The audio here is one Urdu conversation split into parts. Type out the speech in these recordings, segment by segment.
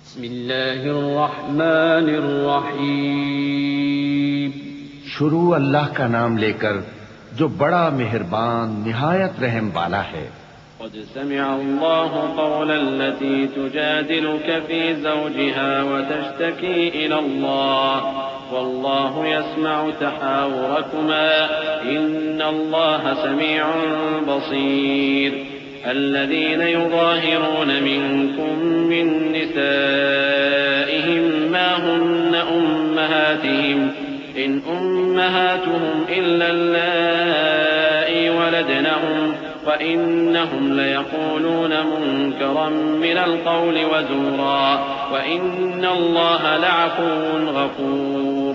بسم اللہ الرحمن الرحیم۔ شروع اللہ کا نام لے کر جو بڑا مہربان نہایت رحم والا ہے۔ قد سمع اللہ قول التي تجادلك في زوجها وتشتكي إلى الله والله يسمع تحاوركما إن الله سميع بصير۔ الذين يظاهرون منكم من نسائهم ما هن أمهاتهم إن أمهاتهم إلا اللائي ولدنهم وإنهم ليقولون منكرا من القول وزورا وإن الله لعفو غفور۔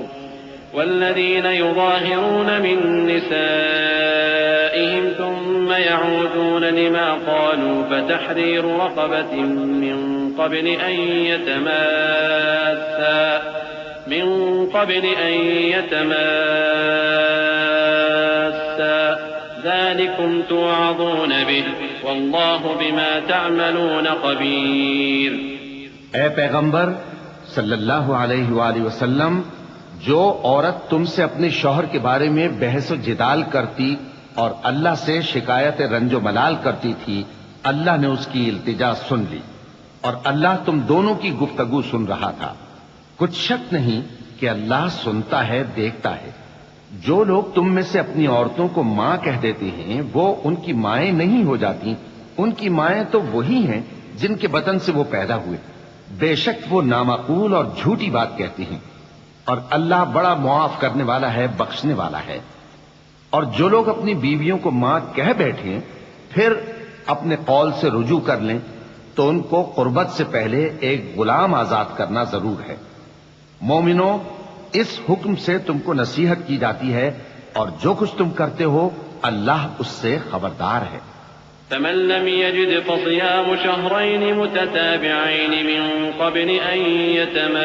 والذين يظاهرون من نسائهم ثم يعودون لما قالوا فتحرير رقبة من قبل أن يتماسا ذلكم توعظون به والله بما تعملون خبير۔ اے پیغمبر صلی اللہ علیہ وآلہ وسلم، جو عورت تم سے اپنے شوہر کے بارے میں بحث و جدال کرتی اور اللہ سے شکایت رنج و ملال کرتی تھی، اللہ نے اس کی التجا سن لی اور اللہ تم دونوں کی گفتگو سن رہا تھا۔ کچھ شک نہیں کہ اللہ سنتا ہے، دیکھتا ہے۔ جو لوگ تم میں سے اپنی عورتوں کو ماں کہہ دیتے ہیں وہ ان کی مائیں نہیں ہو جاتی، ان کی مائیں تو وہی ہیں جن کے بطن سے وہ پیدا ہوئے۔ بے شک وہ نامعقول اور جھوٹی بات کہتے ہیں، اور اللہ بڑا معاف کرنے والا ہے، بخشنے والا ہے۔ اور جو لوگ اپنی بیویوں کو ماں کہہ بیٹھیں پھر اپنے قول سے رجوع کر لیں تو ان کو قربت سے پہلے ایک غلام آزاد کرنا ضرور ہے۔ مومنوں، اس حکم سے تم کو نصیحت کی جاتی ہے اور جو کچھ تم کرتے ہو اللہ اس سے خبردار ہے۔ فمن لم يجد فصيام شهرين متتابعين من قبل أن يتماسا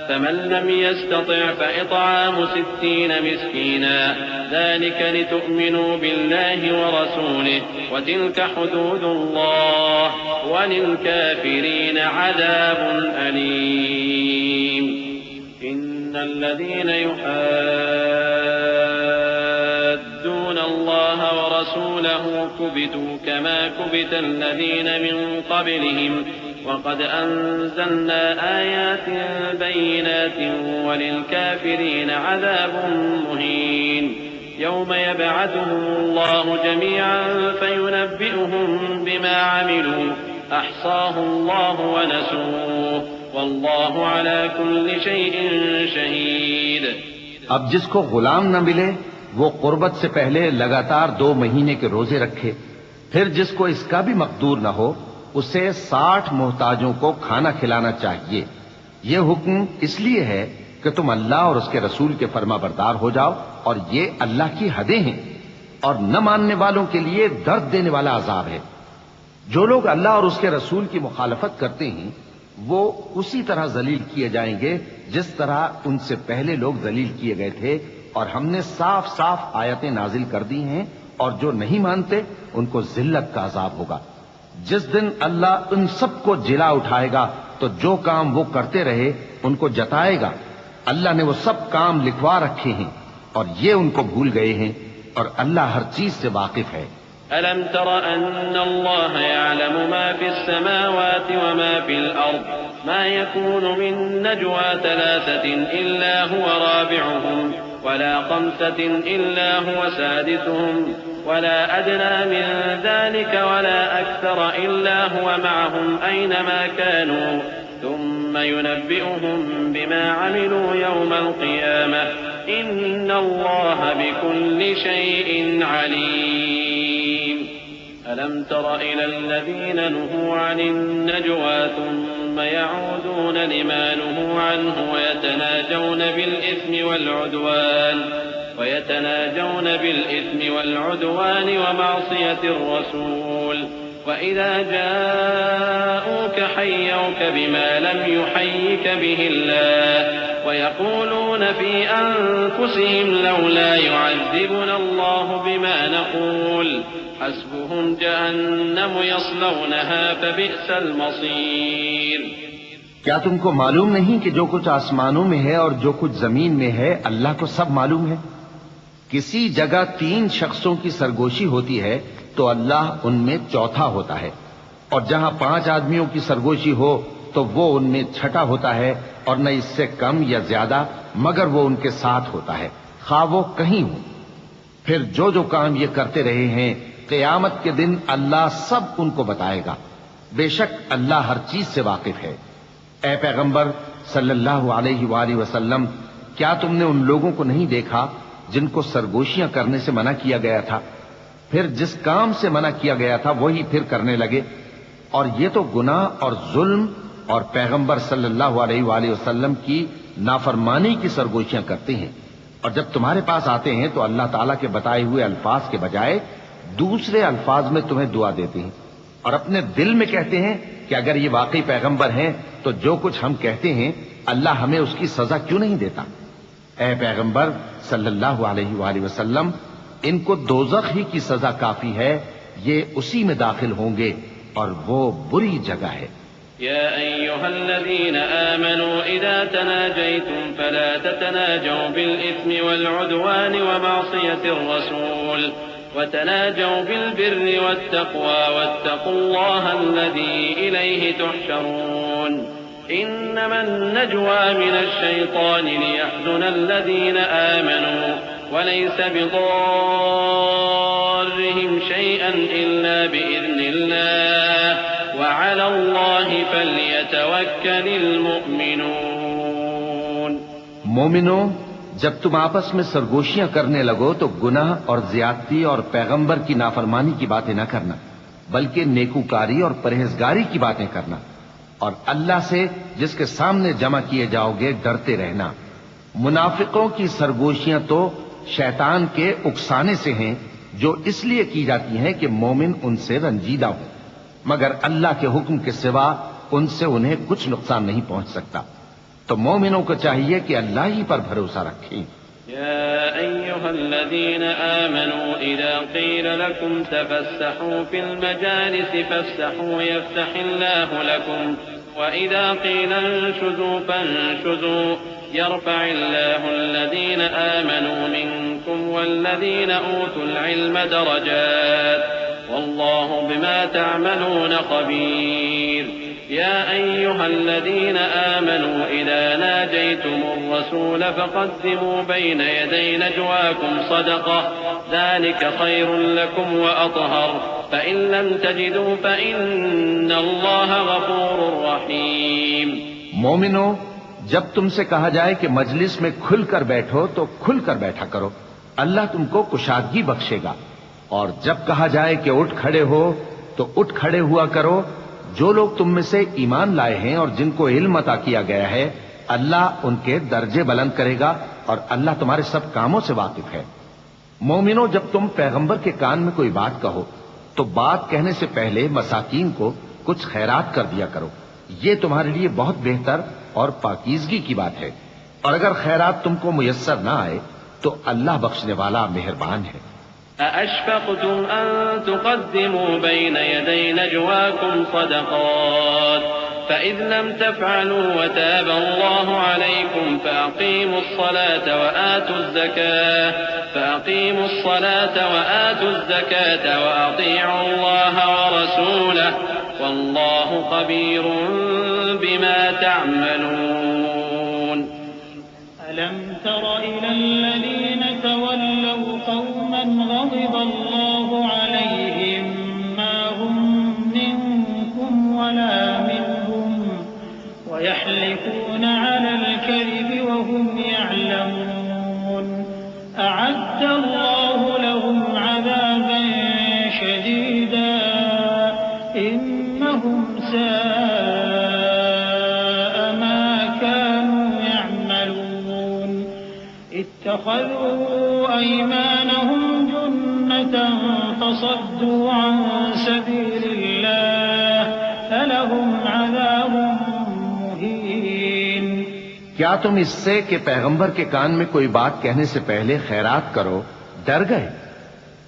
فمن لم يستطع فإطعام 60 مسكينا ذلك لتؤمنوا بالله ورسوله وتلك حدود الله وللكافرين عذاب أليم۔ إن الذين يحادون الله ورسوله كبتوا كما كبت الذين من قبلهم وقد أنزلنا آيات بينات وللكافرين عذاب مهين۔ يوم يبعثهم الله جميعا فينبئهم بما عملوا أحصاه الله ونسوه والله على كل شيء شهيد۔ اب جس کو غلام نہ ملے وہ قربت سے پہلے لگاتار 2 مہینے کے روزے رکھے، پھر جس کو اس کا بھی مقدور نہ ہو اسے 60 محتاجوں کو کھانا کھلانا چاہیے۔ یہ حکم اس لیے ہے کہ تم اللہ اور اس کے رسول کے فرما بردار ہو جاؤ، اور یہ اللہ کی حدیں ہیں، اور نہ ماننے والوں کے لیے درد دینے والا عذاب ہے۔ جو لوگ اللہ اور اس کے رسول کی مخالفت کرتے ہیں وہ اسی طرح ذلیل کیے جائیں گے جس طرح ان سے پہلے لوگ ذلیل کیے گئے تھے، اور ہم نے صاف صاف آیتیں نازل کر دی ہیں، اور جو نہیں مانتے ان کو ذلت کا عذاب ہوگا۔ جس دن اللہ ان سب کو جلا اٹھائے گا تو جو کام وہ کرتے رہے ان کو جتائے گا۔ اللہ نے وہ سب کام لکھوا رکھے ہیں اور یہ ان کو بھول گئے ہیں، اور اللہ ہر چیز سے واقف ہے۔ ألم تر أن الله يعلم ما في السماوات وما في الأرض ما يكون من نجوى 3 إلا هو رابعهم ولا 5 إلا هو سادسهم ولا أدنى من ذلك ولا أكثر إلا هو معهم أينما كانوا ثم ينبئهم بما عملوا يوم القيامة إن الله بكل شيء عليم۔ ألم تر إلى الذين نهوا عن النجوى ثم يعودون لما نهوا عنه ويتناجون بالإثم والعدوان ومعصية الرسول وإذا جاءوك حيوك بما لم يحيك به الله ويقولون في أنفسهم لولا يعذبنا الله بما نقول حسبهم جهنم يصلونها فبئس المصير. کیا تم کو معلوم نہیں کہ جو کچھ آسمانوں میں ہے اور جو کچھ زمین میں ہے اللہ کو سب معلوم ہے؟ کسی جگہ 3 شخصوں کی سرگوشی ہوتی ہے تو اللہ ان میں چوتھا ہوتا ہے، اور جہاں 5 آدمیوں کی سرگوشی ہو تو وہ ان میں چھٹا ہوتا ہے، اور نہ اس سے کم یا زیادہ مگر وہ ان کے ساتھ ہوتا ہے، خواہ وہ کہیں ہو. پھر جو کام یہ کرتے رہے ہیں قیامت کے دن اللہ سب ان کو بتائے گا. بے شک اللہ ہر چیز سے واقف ہے. اے پیغمبر صلی اللہ علیہ وآلہ وسلم، کیا تم نے ان لوگوں کو نہیں دیکھا جن کو سرگوشیاں کرنے سے منع کیا گیا تھا، پھر جس کام سے منع کیا گیا تھا وہی پھر کرنے لگے؟ اور یہ تو گناہ اور ظلم اور پیغمبر صلی اللہ علیہ وآلہ وسلم کی نافرمانی کی سرگوشیاں کرتے ہیں. اور جب تمہارے پاس آتے ہیں تو اللہ تعالیٰ کے بتائے ہوئے الفاظ کے بجائے دوسرے الفاظ میں تمہیں دعا دیتے ہیں، اور اپنے دل میں کہتے ہیں کہ اگر یہ واقعی پیغمبر ہیں تو جو کچھ ہم کہتے ہیں اللہ ہمیں اس کی سزا کیوں نہیں دیتا؟ اے پیغمبر صلی اللہ علیہ وآلہ وسلم، ان کو دوزخ ہی کی سزا کافی ہے، یہ اسی میں داخل ہوں گے اور وہ بری جگہ ہے. يا أيها الذين آمنوا إذا تناجيتم فلا تتناجوا بالإثم والعدوان ومعصية الرسول وتناجوا بالبر والتقوى واتقوا الله الذي إليه تحشرون. إنما النجوى من الشيطان ليحزن الذين آمنوا وليس بضارهم شيئا إلا بإذن الله وعلى الله فليتوكل المؤمنون. مومنوں، جب تم آپس میں سرگوشیاں کرنے لگو تو گناہ اور زیادتی اور پیغمبر کی نافرمانی کی باتیں نہ کرنا، بلکہ نیکوکاری اور پرہیزگاری کی باتیں کرنا، اور اللہ سے جس کے سامنے جمع کیے جاؤ گے ڈرتے رہنا. منافقوں کی سرگوشیاں تو شیطان کے اکسانے سے ہیں، جو اس لیے کی جاتی ہیں کہ مومن ان سے رنجیدہ ہو، مگر اللہ کے حکم کے سوا ان سے انہیں کچھ نقصان نہیں پہنچ سکتا. تو مومنوں کو چاہیے کہ اللہ ہی پر بھروسہ رکھیں. يا أيها الذين آمنوا إذا قيل لكم تفسحوا في المجالس فافسحوا يفسح الله لكم وإذا قيل انشزوا فانشزوا يرفع الله الذين آمنوا منكم والذين أوتوا العلم درجات والله بما تعملون خبير. يا أيها الذين آمنوا إذا ناجيتم الرسول فقدموا بين يدي نجواكم صدقة ذلك خير لكم وأطهر فإن لم تجدوا فإن الله غفور رحيم. مومنو، جب تم سے کہا جائے کہ مجلس میں کھل کر بیٹھو تو کھل کر بیٹھا کرو، اللہ تم کو کشادگی بخشے گا. اور جب کہا جائے کہ اٹھ کھڑے ہو تو اٹھ کھڑے ہوا کرو. جو لوگ تم میں سے ایمان لائے ہیں اور جن کو علم عطا کیا گیا ہے اللہ ان کے درجے بلند کرے گا، اور اللہ تمہارے سب کاموں سے واقف ہے. مومنوں، جب تم پیغمبر کے کان میں کوئی بات کہو تو بات کہنے سے پہلے مساکین کو کچھ خیرات کر دیا کرو، یہ تمہارے لیے بہت بہتر اور پاکیزگی کی بات ہے. اور اگر خیرات تم کو میسر نہ آئے تو اللہ بخشنے والا مہربان ہے. أأشفقتم أن تقدموا بين يدي نجواكم صدقات فإذ لم تفعلوا وتاب الله عليكم فأقيموا الصلاة وآتوا الزكاة وأطيعوا الله ورسوله والله خبير بما تعملون. ألم تر إلى الذين تولوا قوما غضب الله عليهم ما هم منكم ولا منهم ويحلفون على الكذب وهم يعلمون أعد الله لهم عذابا شديدا إنهم ساء ما كانوا يعملون اتخذوا أيمانهم جنة فصدوا عن سبيل الله لهم عذاب مهين. کیا تم اس سے کہ پیغمبر کے کان میں کوئی بات کہنے سے پہلے خیرات کرو ڈر گئے؟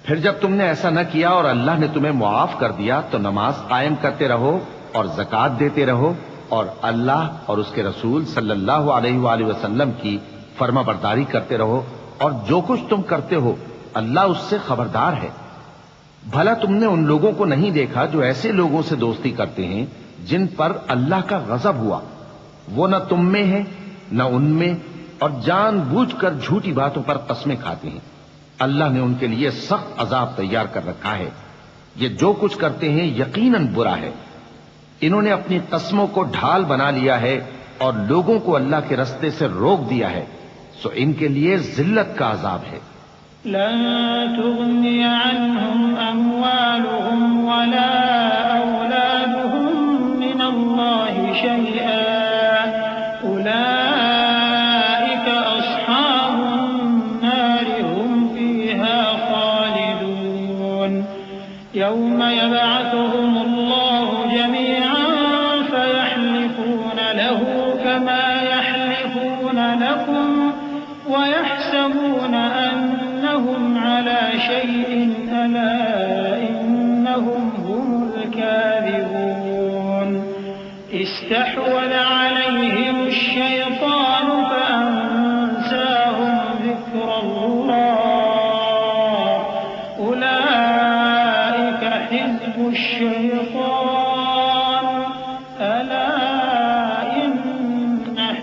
پھر جب تم نے ایسا نہ کیا اور اللہ نے تمہیں معاف کر دیا تو نماز قائم کرتے رہو اور زکوٰۃ دیتے رہو اور اللہ اور اس کے رسول صلی اللہ علیہ وآلہ وسلم کی فرما برداری کرتے رہو، اور جو کچھ تم کرتے ہو اللہ اس سے خبردار ہے۔ بھلا تم نے ان لوگوں کو نہیں دیکھا جو ایسے لوگوں سے دوستی کرتے ہیں جن پر اللہ کا غضب ہوا؟ وہ نہ تم میں ہے نہ ان میں، اور جان بوجھ کر جھوٹی باتوں پر قسمیں کھاتے ہیں۔ اللہ نے ان کے لیے سخت عذاب تیار کر رکھا ہے۔ یہ جو کچھ کرتے ہیں یقیناً برا ہے۔ انہوں نے اپنی قسموں کو ڈھال بنا لیا ہے اور لوگوں کو اللہ کے رستے سے روک دیا ہے، سو ان کے لیے ذلت کا عذاب ہے۔ لن تغني عنهم أموالهم ولا أولادهم من الله شيئا أولئك أصحاب النار هم فيها خالدون. يوم يبعثهم الله جميعا فيحلفون له كما يحلفون لكم ويحسبون أنهم على شيء ألا إنهم هم الكاذبون. استحوذ عليهم الشيطان فأنساهم ذكر الله أولئك حزب الشيطان ألا إن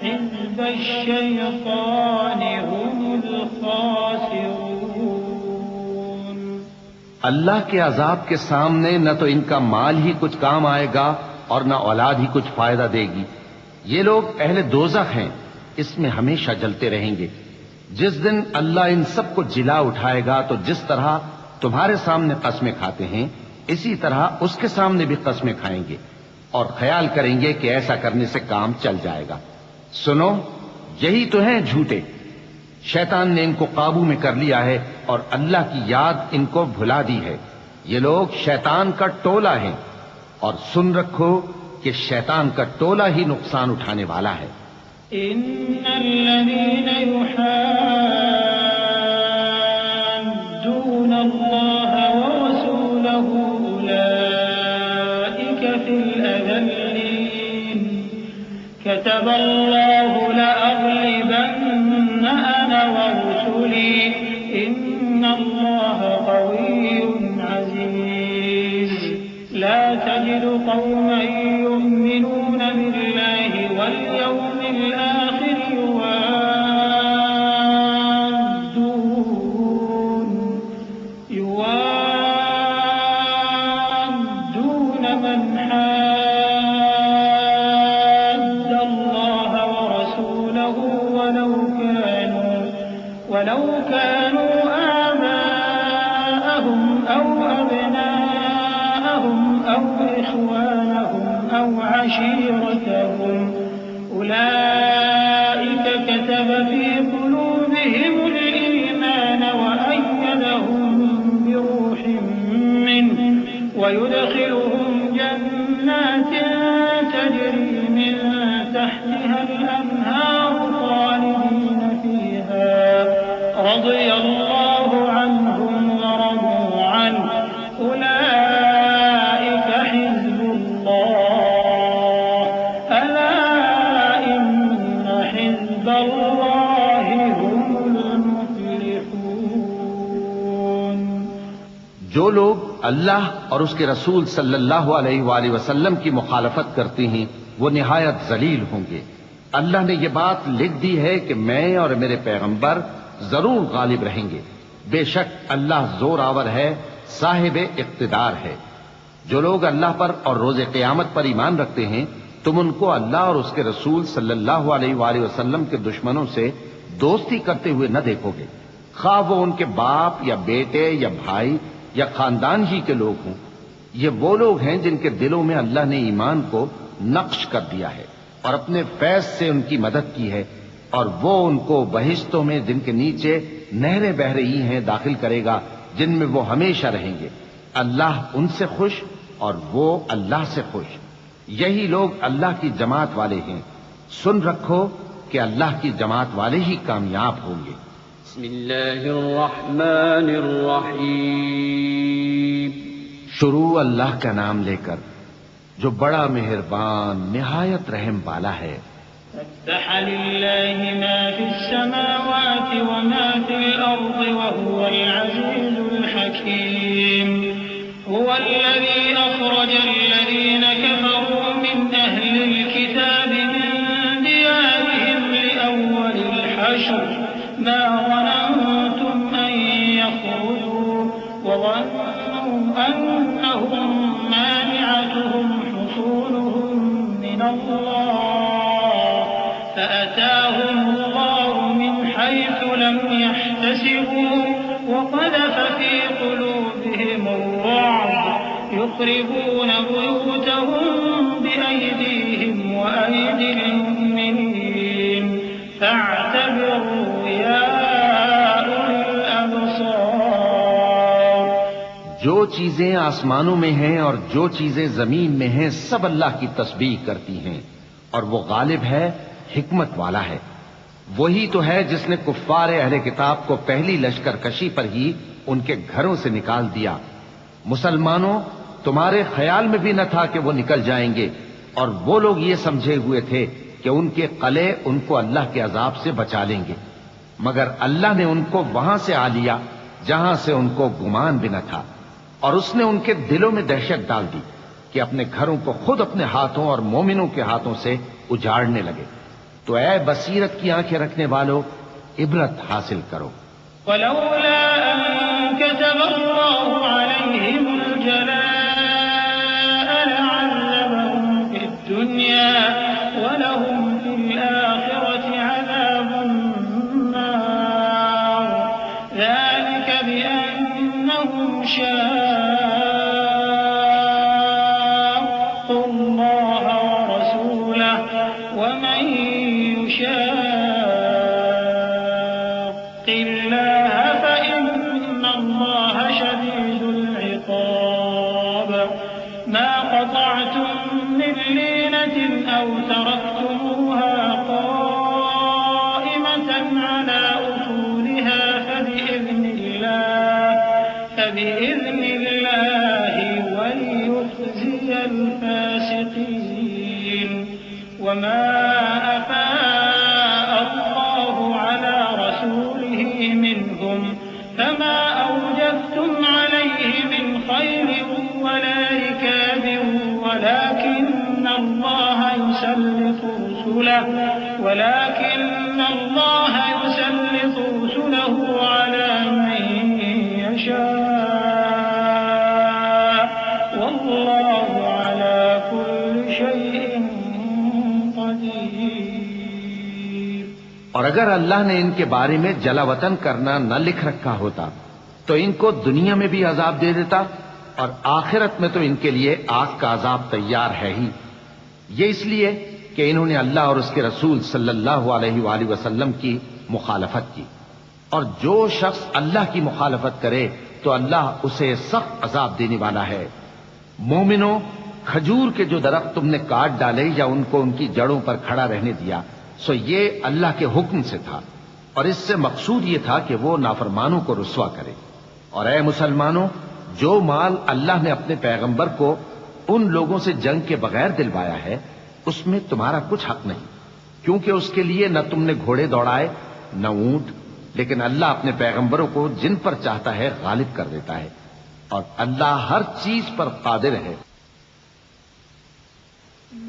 حزب الشيطان هم الخاسرون. اللہ کے عذاب کے سامنے نہ تو ان کا مال ہی کچھ کام آئے گا اور نہ اولاد ہی کچھ فائدہ دے گی۔ یہ لوگ اہل دوزخ ہیں، اس میں ہمیشہ جلتے رہیں گے۔ جس دن اللہ ان سب کو جلا اٹھائے گا تو جس طرح تمہارے سامنے قسمیں کھاتے ہیں اسی طرح اس کے سامنے بھی قسمیں کھائیں گے اور خیال کریں گے کہ ایسا کرنے سے کام چل جائے گا۔ سنو، یہی تو ہیں جھوٹے۔ شیطان نے ان کو قابو میں کر لیا ہے اور اللہ کی یاد ان کو بھلا دی ہے۔ یہ لوگ شیطان کا ٹولہ ہیں، اور سن رکھو کہ شیطان کا ٹولہ ہی نقصان اٹھانے والا ہے۔ إن الذين يحادون الله ورسوله أولئك في الأذلين. كتب الله لأغلبن أنا ورسلي إن الله قوي عزيز. لا تجد قوما يؤمنون بالله واليوم الآخر يوادون من حاد الله ورسوله ولو كانوا آباءهم أو أبناءهم أو إخوانهم أو عشيرتهم أولئك كتب في قلوبهم الإيمان وأيدهم بروح منه ويدخلهم جنات تجري من تحتها الأنهار خالدين فيها رضي الله عنهم ورضوا عنه أولئك حزب الله ألا إن حزب الله هم المفلحون. جو لوگ اللہ اور اس کے رسول صلی اللہ علیہ وآلہ وسلم کی مخالفت کرتے ہیں وہ نہایت ذلیل ہوں گے۔ اللہ نے یہ بات لکھ دی ہے کہ میں اور میرے پیغمبر ضرور غالب رہیں گے۔ بے شک اللہ زور آور ہے، صاحب اقتدار ہے۔ جو لوگ اللہ پر اور روز قیامت پر ایمان رکھتے ہیں تم ان کو اللہ اور اس کے رسول صلی اللہ علیہ وآلہ وسلم کے دشمنوں سے دوستی کرتے ہوئے نہ دیکھو گے، خواہ وہ ان کے باپ یا بیٹے یا بھائی یا خاندان ہی کے لوگ ہوں۔ یہ وہ لوگ ہیں جن کے دلوں میں اللہ نے ایمان کو نقش کر دیا ہے اور اپنے فیض سے ان کی مدد کی ہے، اور وہ ان کو بہشتوں میں جن کے نیچے نہریں بہ رہی ہیں داخل کرے گا جن میں وہ ہمیشہ رہیں گے۔ اللہ ان سے خوش اور وہ اللہ سے خوش۔ یہی لوگ اللہ کی جماعت والے ہیں، سن رکھو کہ اللہ کی جماعت والے ہی کامیاب ہوں گے۔ بسم اللہ الرحمن الرحیم۔ شروع اللہ کا نام لے کر جو بڑا مہربان نہایت رحم والا ہے۔ سبح لله ما في السماوات وما في الأرض وهو العزيز الحكيم هو الذي أخرج الذين كفروا من أهل الكتاب من ديارهم لأول الحشر ما ظننتم أن يخرجوا وظنوا أنهم مانعتهم حصونهم من الله فأتاهم الله من حيث لم يحتسبوا وقذف في قلوبهم الرعب يخربون بيوتهم بأيديهم وأيدي المؤمنين فاعتبروا يا أولي الأبصار۔ جو چیزیں آسمانوں میں ہیں اور جو چیزیں زمین میں ہیں سب اللہ کی تسبیح کرتی ہیں، اور وہ غالب ہے، حکمت والا ہے۔ وہی تو ہے جس نے کفار اہل کتاب کو پہلی لشکر کشی پر ہی ان کے گھروں سے نکال دیا۔ مسلمانوں، تمہارے خیال میں بھی نہ تھا کہ وہ نکل جائیں گے، اور وہ لوگ یہ سمجھے ہوئے تھے کہ ان کے قلعے ان کو اللہ کے عذاب سے بچا لیں گے، مگر اللہ نے ان کو وہاں سے آ لیا جہاں سے ان کو گمان بھی نہ تھا، اور اس نے ان کے دلوں میں دہشت ڈال دی کہ اپنے گھروں کو خود اپنے ہاتھوں اور مومنوں کے ہاتھوں سے اجاڑنے لگے۔ تو اے بصیرت کی آنکھیں رکھنے والو، عبرت حاصل کرو۔ ولولا أن كتب الله عليهم الجلاء لعذبهم في الدنيا ولهم في الآخرة عذاب النار ذلك بأنهم شاقوا الله ورسوله ومن يشاق الله فإن الله شديد العقاب ما قطعتم من لينة أو تركتموها قائمة على أصولها فبإذن الله وليخزي الفاسقين وما أفاء الله على رسوله منهم فما أوجفتم عليه من خير ولا ركاب ولكن الله يسلط رسله على من يشاء والله على كل شيء قدير۔ اور اگر اللہ نے ان کے بارے میں جلا وطن کرنا نہ لکھ رکھا ہوتا تو ان کو دنیا میں بھی عذاب دے دیتا، اور آخرت میں تو ان کے لیے آگ کا عذاب تیار ہے ہی۔ یہ اس لیے کہ انہوں نے اللہ اور اس کے رسول صلی اللہ علیہ وآلہ وسلم کی مخالفت کی، اور جو شخص اللہ کی مخالفت کرے تو اللہ اسے سخت عذاب دینے والا ہے۔ مومنوں، کھجور کے جو درخت تم نے کاٹ ڈالے یا ان کو ان کی جڑوں پر کھڑا رہنے دیا، سو یہ اللہ کے حکم سے تھا، اور اس سے مقصود یہ تھا کہ وہ نافرمانوں کو رسوا کرے۔ اور اے مسلمانوں، جو مال اللہ نے اپنے پیغمبر کو ان لوگوں سے جنگ کے بغیر دلوایا ہے اس میں تمہارا کچھ حق نہیں، کیونکہ اس کے لیے نہ تم نے گھوڑے دوڑائے نہ اونٹ، لیکن اللہ اپنے پیغمبروں کو جن پر چاہتا ہے غالب کر دیتا ہے، اور اللہ ہر چیز پر قادر ہے۔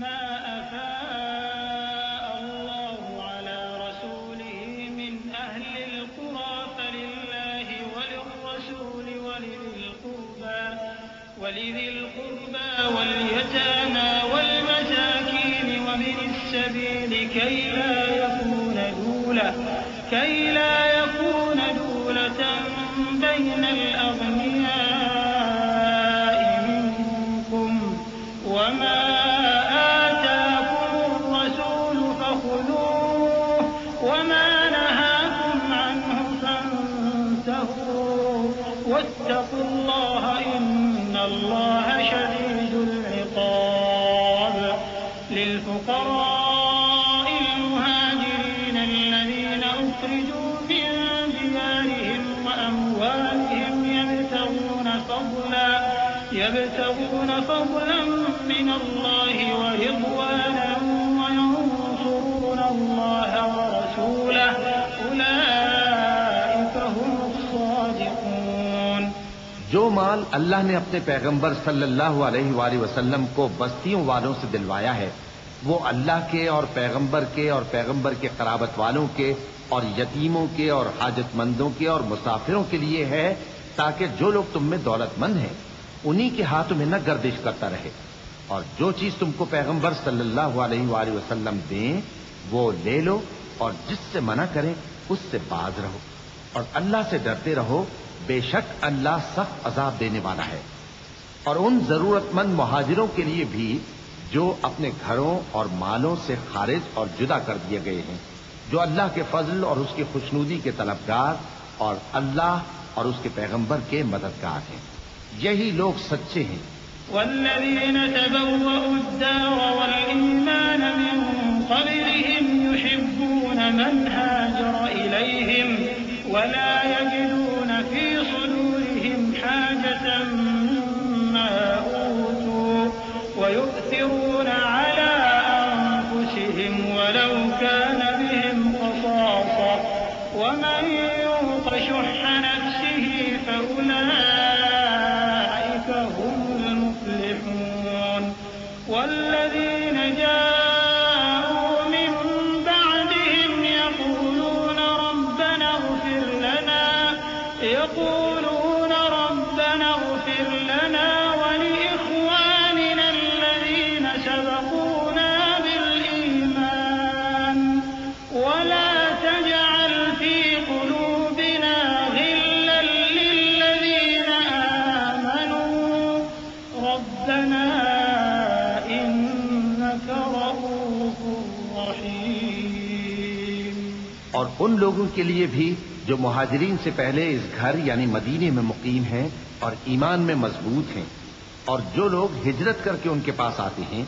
ما أفاء الله على رسوله من أهل القرى فلله وللرسول ولذي القربى واليتامى والمساكين ومن السبيل كي لا يكون دولة بين الأغنياء منكم وما آتاكم الرسول فخذوه وما نهاكم عنه فانتهوا واتقوا الله إن الله شديد العقاب۔ للفقراء المهاجرين الذين أخرجوا من ديارهم وأموالهم يبتغون فضلا من الله ورضوانا وينصرون الله ورسوله أولئك هم الصادقون۔ جو مال اللہ نے اپنے پیغمبر صلی اللہ علیہ وآلہ وسلم کو بستیوں والوں سے دلوایا ہے وہ اللہ کے اور پیغمبر کے قرابت والوں کے اور یتیموں کے اور حاجت مندوں کے اور مسافروں کے لیے ہے تاکہ جو لوگ تم میں دولت مند ہیں انہی کے ہاتھوں میں نہ گردش کرتا رہے، اور جو چیز تم کو پیغمبر صلی اللہ علیہ وآلہ وسلم دیں وہ لے لو، اور جس سے منع کریں اس سے باز رہو، اور اللہ سے ڈرتے رہو، بے شک اللہ سخت عذاب دینے والا ہے۔ اور ان ضرورت مند مہاجروں کے لیے بھی جو اپنے گھروں اور مالوں سے خارج اور جدا کر دیے گئے ہیں، جو اللہ کے فضل اور اس کی خوشنودی کے طلبگار اور اللہ اور اس کے پیغمبر کے مددگار ہیں، یہی لوگ سچے ہیں۔ والذين تبوأوا الدار والإيمان من قبلهم يحبون من هاجر إليهم ولا يجدون في صدورهم حاجة مما أوتوا ويؤثرون على أنفسهم ولو كان بهم خصاصة ومن يوق شح نفسه فأولئك هم المفلحون۔ والذين جاءوا من بعدهم يقولون ربنا اغفر لنا ولإخواننا الذين سبقونا بالإيمان ولا تجعل في قلوبنا غلا للذين آمنوا ربنا إنك رؤوف رحيم۔ اور ان لوگوں کے لیے بھی جو مہاجرین سے پہلے اس گھر یعنی مدینے میں مقیم ہیں اور ایمان میں مضبوط ہیں، اور جو لوگ ہجرت کر کے ان کے پاس آتے ہیں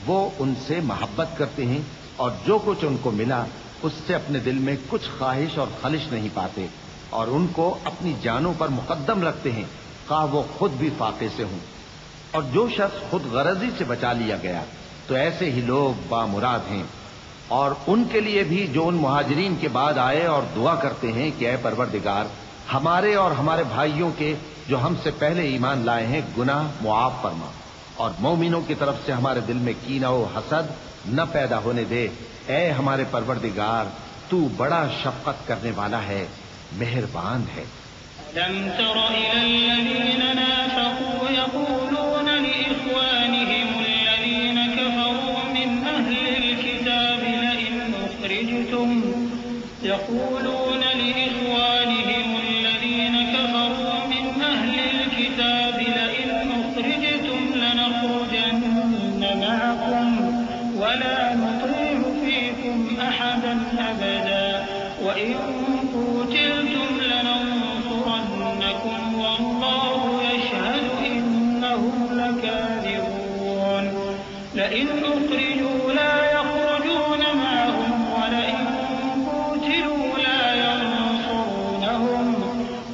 وہ ان سے محبت کرتے ہیں، اور جو کچھ ان کو ملا اس سے اپنے دل میں کچھ خواہش اور خلش نہیں پاتے، اور ان کو اپنی جانوں پر مقدم رکھتے ہیں خواہ وہ خود بھی فاقے سے ہوں۔ اور جو شخص خود غرضی سے بچا لیا گیا تو ایسے ہی لوگ بامراد ہیں۔ اور ان کے لیے بھی جو ان مہاجرین کے بعد آئے اور دعا کرتے ہیں کہ اے پروردگار ہمارے اور ہمارے بھائیوں کے جو ہم سے پہلے ایمان لائے ہیں گناہ معاف فرما، اور مومنوں کی طرف سے ہمارے دل میں کینہ و حسد نہ پیدا ہونے دے، اے ہمارے پروردگار تو بڑا شفقت کرنے والا ہے، مہربان ہے۔ ألم تر إلى الذين نافقوا يقولون لإخوانهم الذين كفروا من أهل الكتاب لئن أخرجتم لنخرجن معكم ولا نطيع فيكم أحدا أبدا وإن قتلتم لننصرنكم والله يشهد إنهم لكاذبون۔ لئن أخرجوا لا يخرجون معهم ولئن قتلوا لا ينصرونهم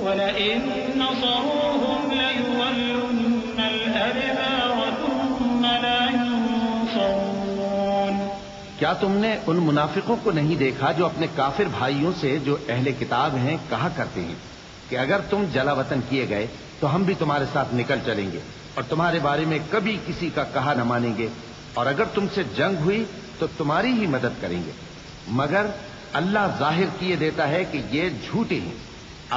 ولئن نصروهم ليولن الأدبار ثم لا ينصرون۔ کیا تم نے ان منافقوں کو نہیں دیکھا جو اپنے کافر بھائیوں سے جو اہل کتاب ہیں کہا کرتے ہیں کہ اگر تم جلا وطن کیے گئے تو ہم بھی تمہارے ساتھ نکل چلیں گے اور تمہارے بارے میں کبھی کسی کا کہا نہ مانیں گے، اور اگر تم سے جنگ ہوئی تو تمہاری ہی مدد کریں گے، مگر اللہ ظاہر کیے دیتا ہے کہ یہ جھوٹے ہیں۔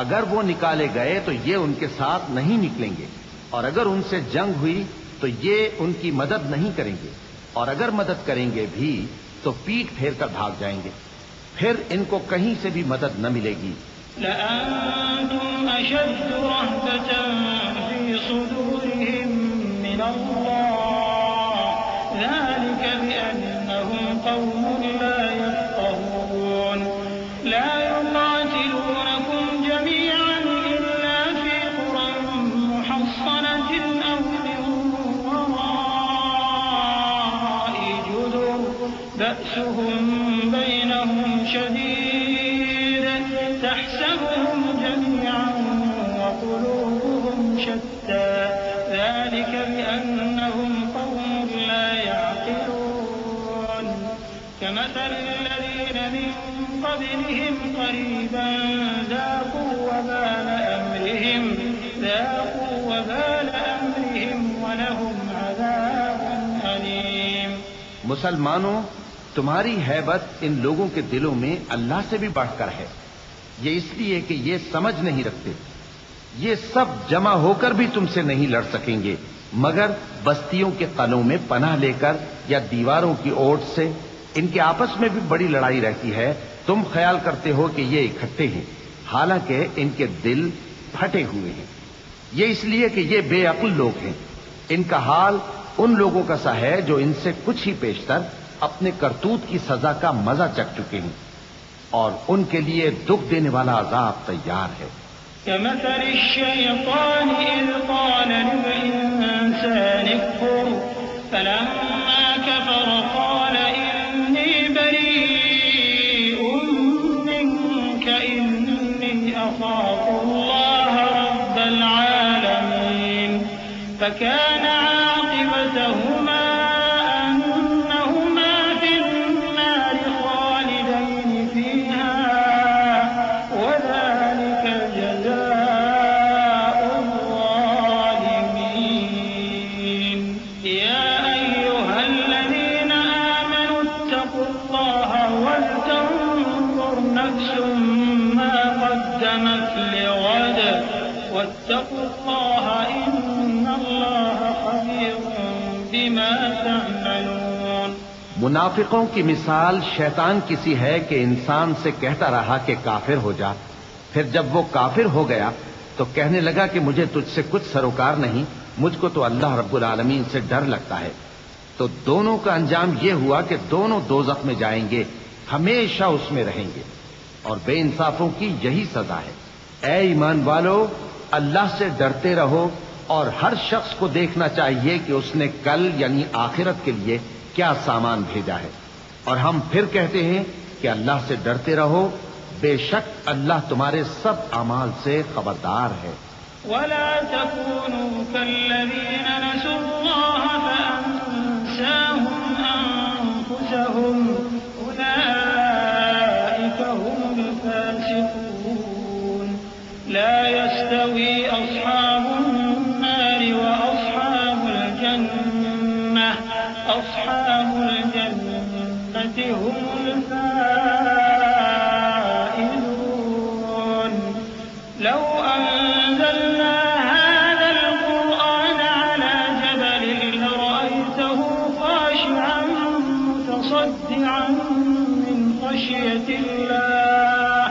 اگر وہ نکالے گئے تو یہ ان کے ساتھ نہیں نکلیں گے، اور اگر ان سے جنگ ہوئی تو یہ ان کی مدد نہیں کریں گے، اور اگر مدد کریں گے بھی تو پیٹ پھیر کر بھاگ جائیں گے، پھر ان کو کہیں سے بھی مدد نہ ملے گی۔ لأنتم أشد رهبة في صدورهم من الله ذلك بأنهم قوم لا يفقهون۔ لا يقاتلونكم جميعا إلا في قرى محصنة أو من وراء جدر بأسهم بينهم شديد تحسبهم جميعا وقلوبهم شتى ذلك بأنهم قوم لا يعقلون كمثل الذين من قبلهم قريبا ذاقوا وبال أمرهم ولهم عذاب أليم. مسلمانوں، تمہاری ہیبت ان لوگوں کے دلوں میں اللہ سے بھی بڑھ کر ہے. یہ اس لیے کہ یہ سمجھ نہیں رکھتے. یہ سب جمع ہو کر بھی تم سے نہیں لڑ سکیں گے مگر بستیوں کے قلعوں میں پناہ لے کر یا دیواروں کی اوٹ سے. ان کے آپس میں بھی بڑی لڑائی رہتی ہے. تم خیال کرتے ہو کہ یہ اکٹھے ہیں، حالانکہ ان کے دل پھٹے ہوئے ہیں. یہ اس لیے کہ یہ بے عقل لوگ ہیں. ان کا حال ان لوگوں کا سا ہے جو ان سے کچھ ہی پیشتر اپنے کرتوت کی سزا کا مزہ چکھ چکے ہیں، اور ان کے لیے دکھ دینے والا عذاب تیار ہے. كمثل الشيطان إذ قال للإنسان اكفر فلما كفر قال إني بريء منك إني أخاف الله رب العالمين فكان عاقبتهما واتقوا الله إن الله خبير بما تعملون. منافقوں کی مثال شیطان کسی ہے کہ انسان سے کہتا رہا کہ کافر ہو جا، پھر جب وہ کافر ہو گیا تو کہنے لگا کہ مجھے تجھ سے کچھ سروکار نہیں، مجھ کو تو اللہ رب العالمین سے ڈر لگتا ہے. تو دونوں کا انجام یہ ہوا کہ دونوں دوزخ میں جائیں گے، ہمیشہ اس میں رہیں گے، اور بے انصافوں کی یہی سزا ہے. اے ایمان والو، اللہ سے ڈرتے رہو، اور ہر شخص کو دیکھنا چاہیے کہ اس نے کل یعنی آخرت کے لیے کیا سامان بھیجا ہے. اور ہم پھر کہتے ہیں کہ اللہ سے ڈرتے رہو، بے شک اللہ تمہارے سب اعمال سے خبردار ہے. ولا تكونوا كالذين نسوا الله فأنساهم أنفسهم أولئك هم الفاسقون. لا يستوي أصحاب النار وأصحاب الجنة أصحاب الجنة هم الفائزون. لو أنزلنا هذا القرآن على جبل لرأيته خاشعا متصدعا من خشية الله.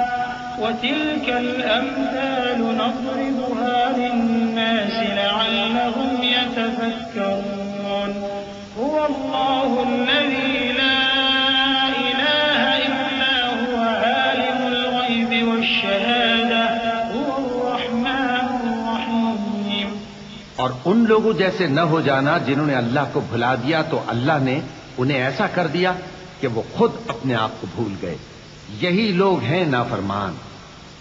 وتلك الأمثال نضربها للناس لعلهم يتفكرون. هو الله الذي لا إله إلا هو عالم الغيب والشهادة هو الرحمن الرحيم. اور ان لوگوں جیسے نہ ہو جانا جنہوں نے اللہ کو بھلا دیا تو اللہ نے انہیں ایسا کر دیا کہ وہ خود اپنے آپ کو بھول گئے. یہی لوگ ہیں نافرمان.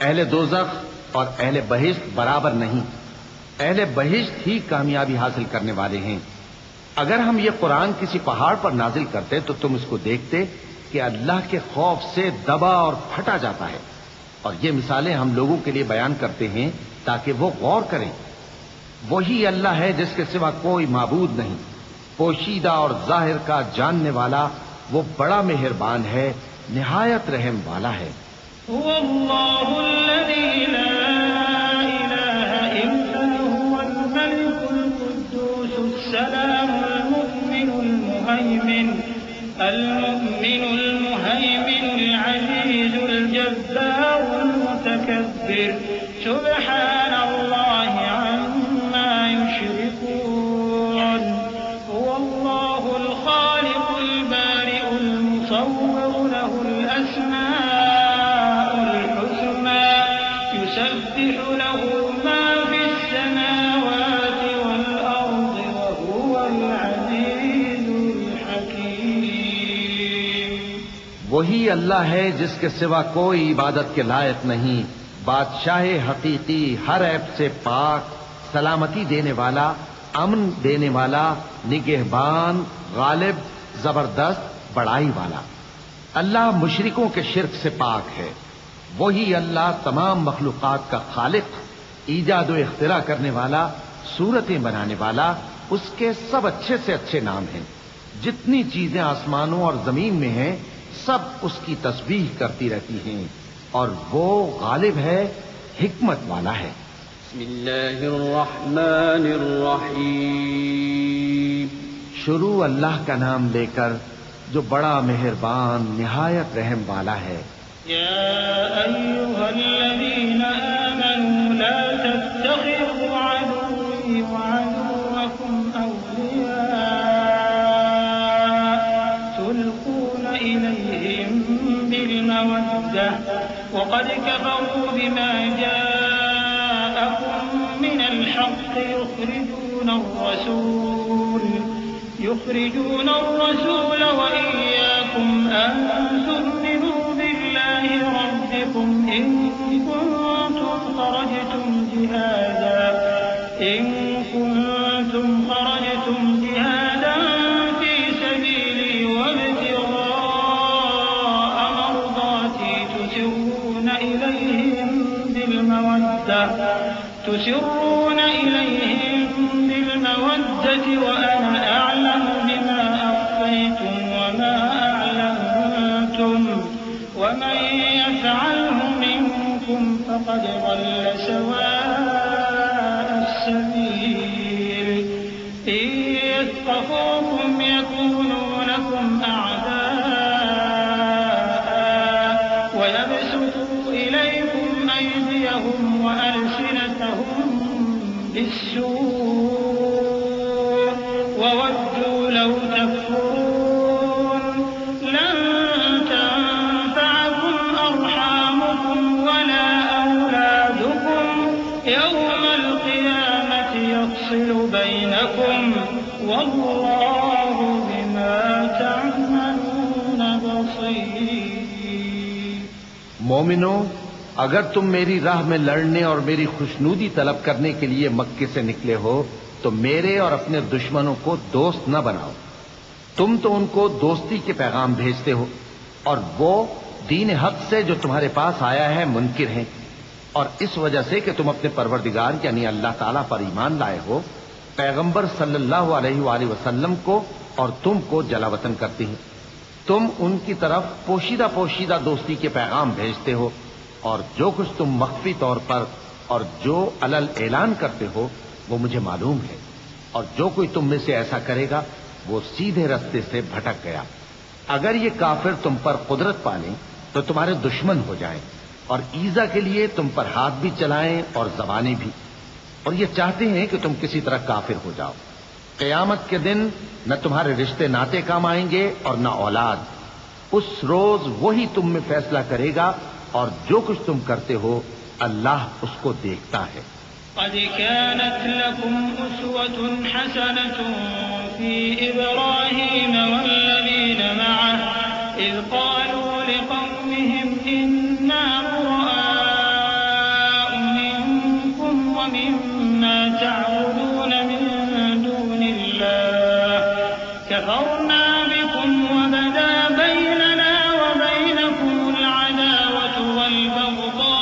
اہل دوزخ اور اہل بہشت برابر نہیں. اہل بہشت ہی کامیابی حاصل کرنے والے ہیں. اگر ہم یہ قرآن کسی پہاڑ پر نازل کرتے تو تم اس کو دیکھتے کہ اللہ کے خوف سے دبا اور پھٹا جاتا ہے. اور یہ مثالیں ہم لوگوں کے لیے بیان کرتے ہیں تاکہ وہ غور کریں. وہی اللہ ہے جس کے سوا کوئی معبود نہیں، پوشیدہ اور ظاہر کا جاننے والا. وہ بڑا مہربان ہے، نہایت رحم والا ہے. هو الله الذي لا إله إلا هو الملك القدوس السلام المؤمن المهيمن العزيز الجبار المتكبر سبحان الله عما يشركون. هو الله الخالق البارئ المصور له الأسماء الحسنى يسبح له ما في السماوات والأرض وهو العزيز الحكيم. وہی اللہ ہے جس کے سوا کوئی عبادت کے لائق نہیں، بادشاہ حقیقی، ہر عیب سے پاک، سلامتی دینے والا، امن دینے والا، نگہبان، غالب، زبردست، بڑائی والا۔ اللہ مشرکوں کے شرک سے پاک ہے۔ وہی اللہ تمام مخلوقات کا خالق، ایجاد و اختراع کرنے والا، صورتیں بنانے والا۔ اس کے سب اچھے سے اچھے نام ہیں۔ جتنی چیزیں آسمانوں اور زمین میں ہیں سب اس کی تسبیح کرتی رہتی ہیں، اور وہ غالب ہے، حکمت والا ہے۔ بسم اللہ الرحمن الرحیم۔ شروع اللہ کا نام لے کر جو بڑا مہربان نہایت رحم والا ہے۔ يا أيها الذين آمنوا لا تتخذوا عدوي وعدوكم أولياء تلقون إليهم بالمودة وقد كفروا بما جاءكم من الحق يخرجون الرسول وإياكم أن تؤمنوا بالله ربكم إن كنتم خرجتم جهادا في سبيلي وابتغاء مرضاتي تسرون إليهم بالمودة وأنا أعلم بما أخفيتم وما أعلنتم ومن يفعله منكم فقد ضل سواء السبيل إن يثقفوكم يكونوا لكم أعداء ويبسطوا إليكم أيديهم وألسنتهم بالسوء وودوا لو تكفرون لن تنفعكم أرحامكم ولا أولادكم يوم القيامة يفصل بينكم والله بما تعملون بصير۔ مومنو، اگر تم میری راہ میں لڑنے اور میری خوشنودی طلب کرنے کے لیے مکے سے نکلے ہو تو میرے اور اپنے دشمنوں کو دوست نہ بناؤ۔ تم تو ان کو دوستی کے پیغام بھیجتے ہو اور وہ دین حق سے جو تمہارے پاس آیا ہے منکر ہیں، اور اس وجہ سے کہ تم اپنے پروردگار یعنی اللہ تعالیٰ پر ایمان لائے ہو، پیغمبر صلی اللہ علیہ وآلہ وسلم کو اور تم کو جلا وطن کرتے ہیں۔ تم ان کی طرف پوشیدہ پوشیدہ دوستی کے پیغام بھیجتے ہو، اور جو کچھ تم مخفی طور پر اور جو علل اعلان کرتے ہو وہ مجھے معلوم ہے، اور جو کوئی تم میں سے ایسا کرے گا وہ سیدھے رستے سے بھٹک گیا۔ اگر یہ کافر تم پر قدرت پالیں تو تمہارے دشمن ہو جائیں، اور ایذا کے لیے تم پر ہاتھ بھی چلائیں اور زبانیں بھی، اور یہ چاہتے ہیں کہ تم کسی طرح کافر ہو جاؤ۔ قیامت کے دن نہ تمہارے رشتے ناتے کام آئیں گے اور نہ اولاد۔ اس روز وہی تم میں فیصلہ کرے گا، اور جو کچھ تم کرتے ہو اللہ اس کو دیکھتا ہے۔ قد كانت لكم أسوة حسنة في إبراهيم والذين معه إذ قالوا لقومهم إنا براء منكم ومما تعبدون من دون الله كفرنا بكم وبدا بيننا وبينكم العداوة والبغضاء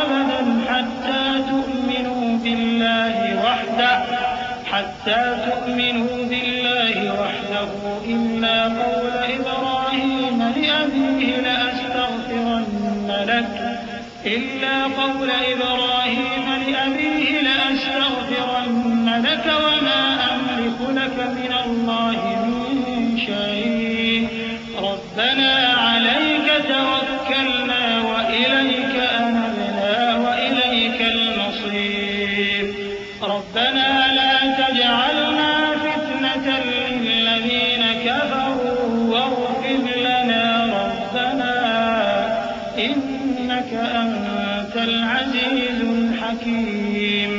أبدا حتى تؤمنوا بالله وحده إلا قول إبراهيم لأبيه لأستغفرن لك وما أملك لك من الله من شيء ربنا عليك توكلنا وإليك أنبنا وإليك المصير ربنا لا تجعلنا فتنة للذين كفروا واغفر لنا ربنا إنك أنت العزيز الحكيم۔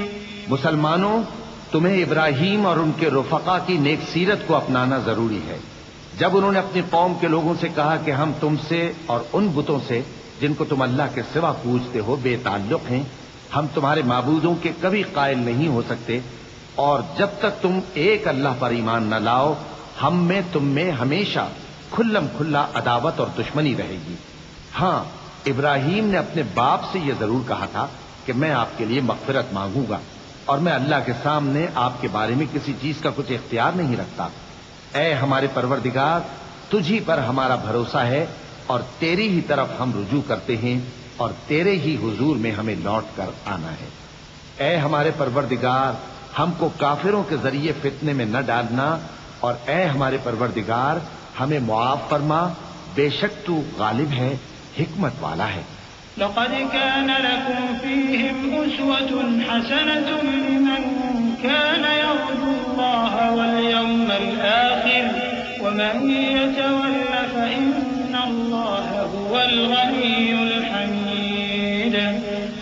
مسلمانوں، تمہیں ابراہیم اور ان کے رفقا کی نیک سیرت کو اپنانا ضروری ہے۔ جب انہوں نے اپنی قوم کے لوگوں سے کہا کہ ہم تم سے اور ان بتوں سے جن کو تم اللہ کے سوا پوجتے ہو بے تعلق ہیں، ہم تمہارے معبودوں کے کبھی قائل نہیں ہو سکتے، اور جب تک تم ایک اللہ پر ایمان نہ لاؤ ہم میں تم میں ہمیشہ کھلم کھلا عداوت اور دشمنی رہے گی۔ ہاں، ابراہیم نے اپنے باپ سے یہ ضرور کہا تھا کہ میں آپ کے لیے مغفرت مانگوں گا، اور میں اللہ کے سامنے آپ کے بارے میں کسی چیز کا کچھ اختیار نہیں رکھتا۔ اے ہمارے پروردگار، تجھی پر ہمارا بھروسہ ہے اور تیری ہی طرف ہم رجوع کرتے ہیں اور تیرے ہی حضور میں ہمیں لوٹ کر آنا ہے۔ اے ہمارے پروردگار، ہم کو کافروں کے ذریعے فتنے میں نہ ڈالنا، اور اے ہمارے پروردگار ہمیں معاف فرما، بے شک تو غالب ہے، حکمت والا ہے۔ لقد كان لكم فيهم أسوة حسنة لمن كان يرجو الله واليوم الآخر ومن يتول فإن الله هو الغني الحميد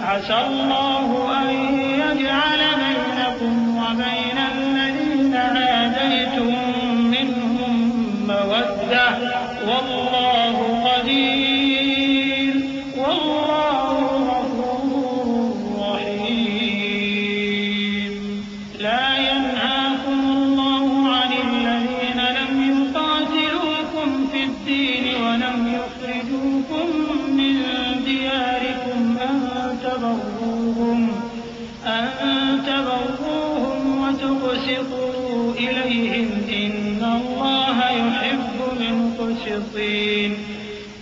عسى الله أن يجعل بينكم وبين الذين عاديتم منهم مودة والله قدير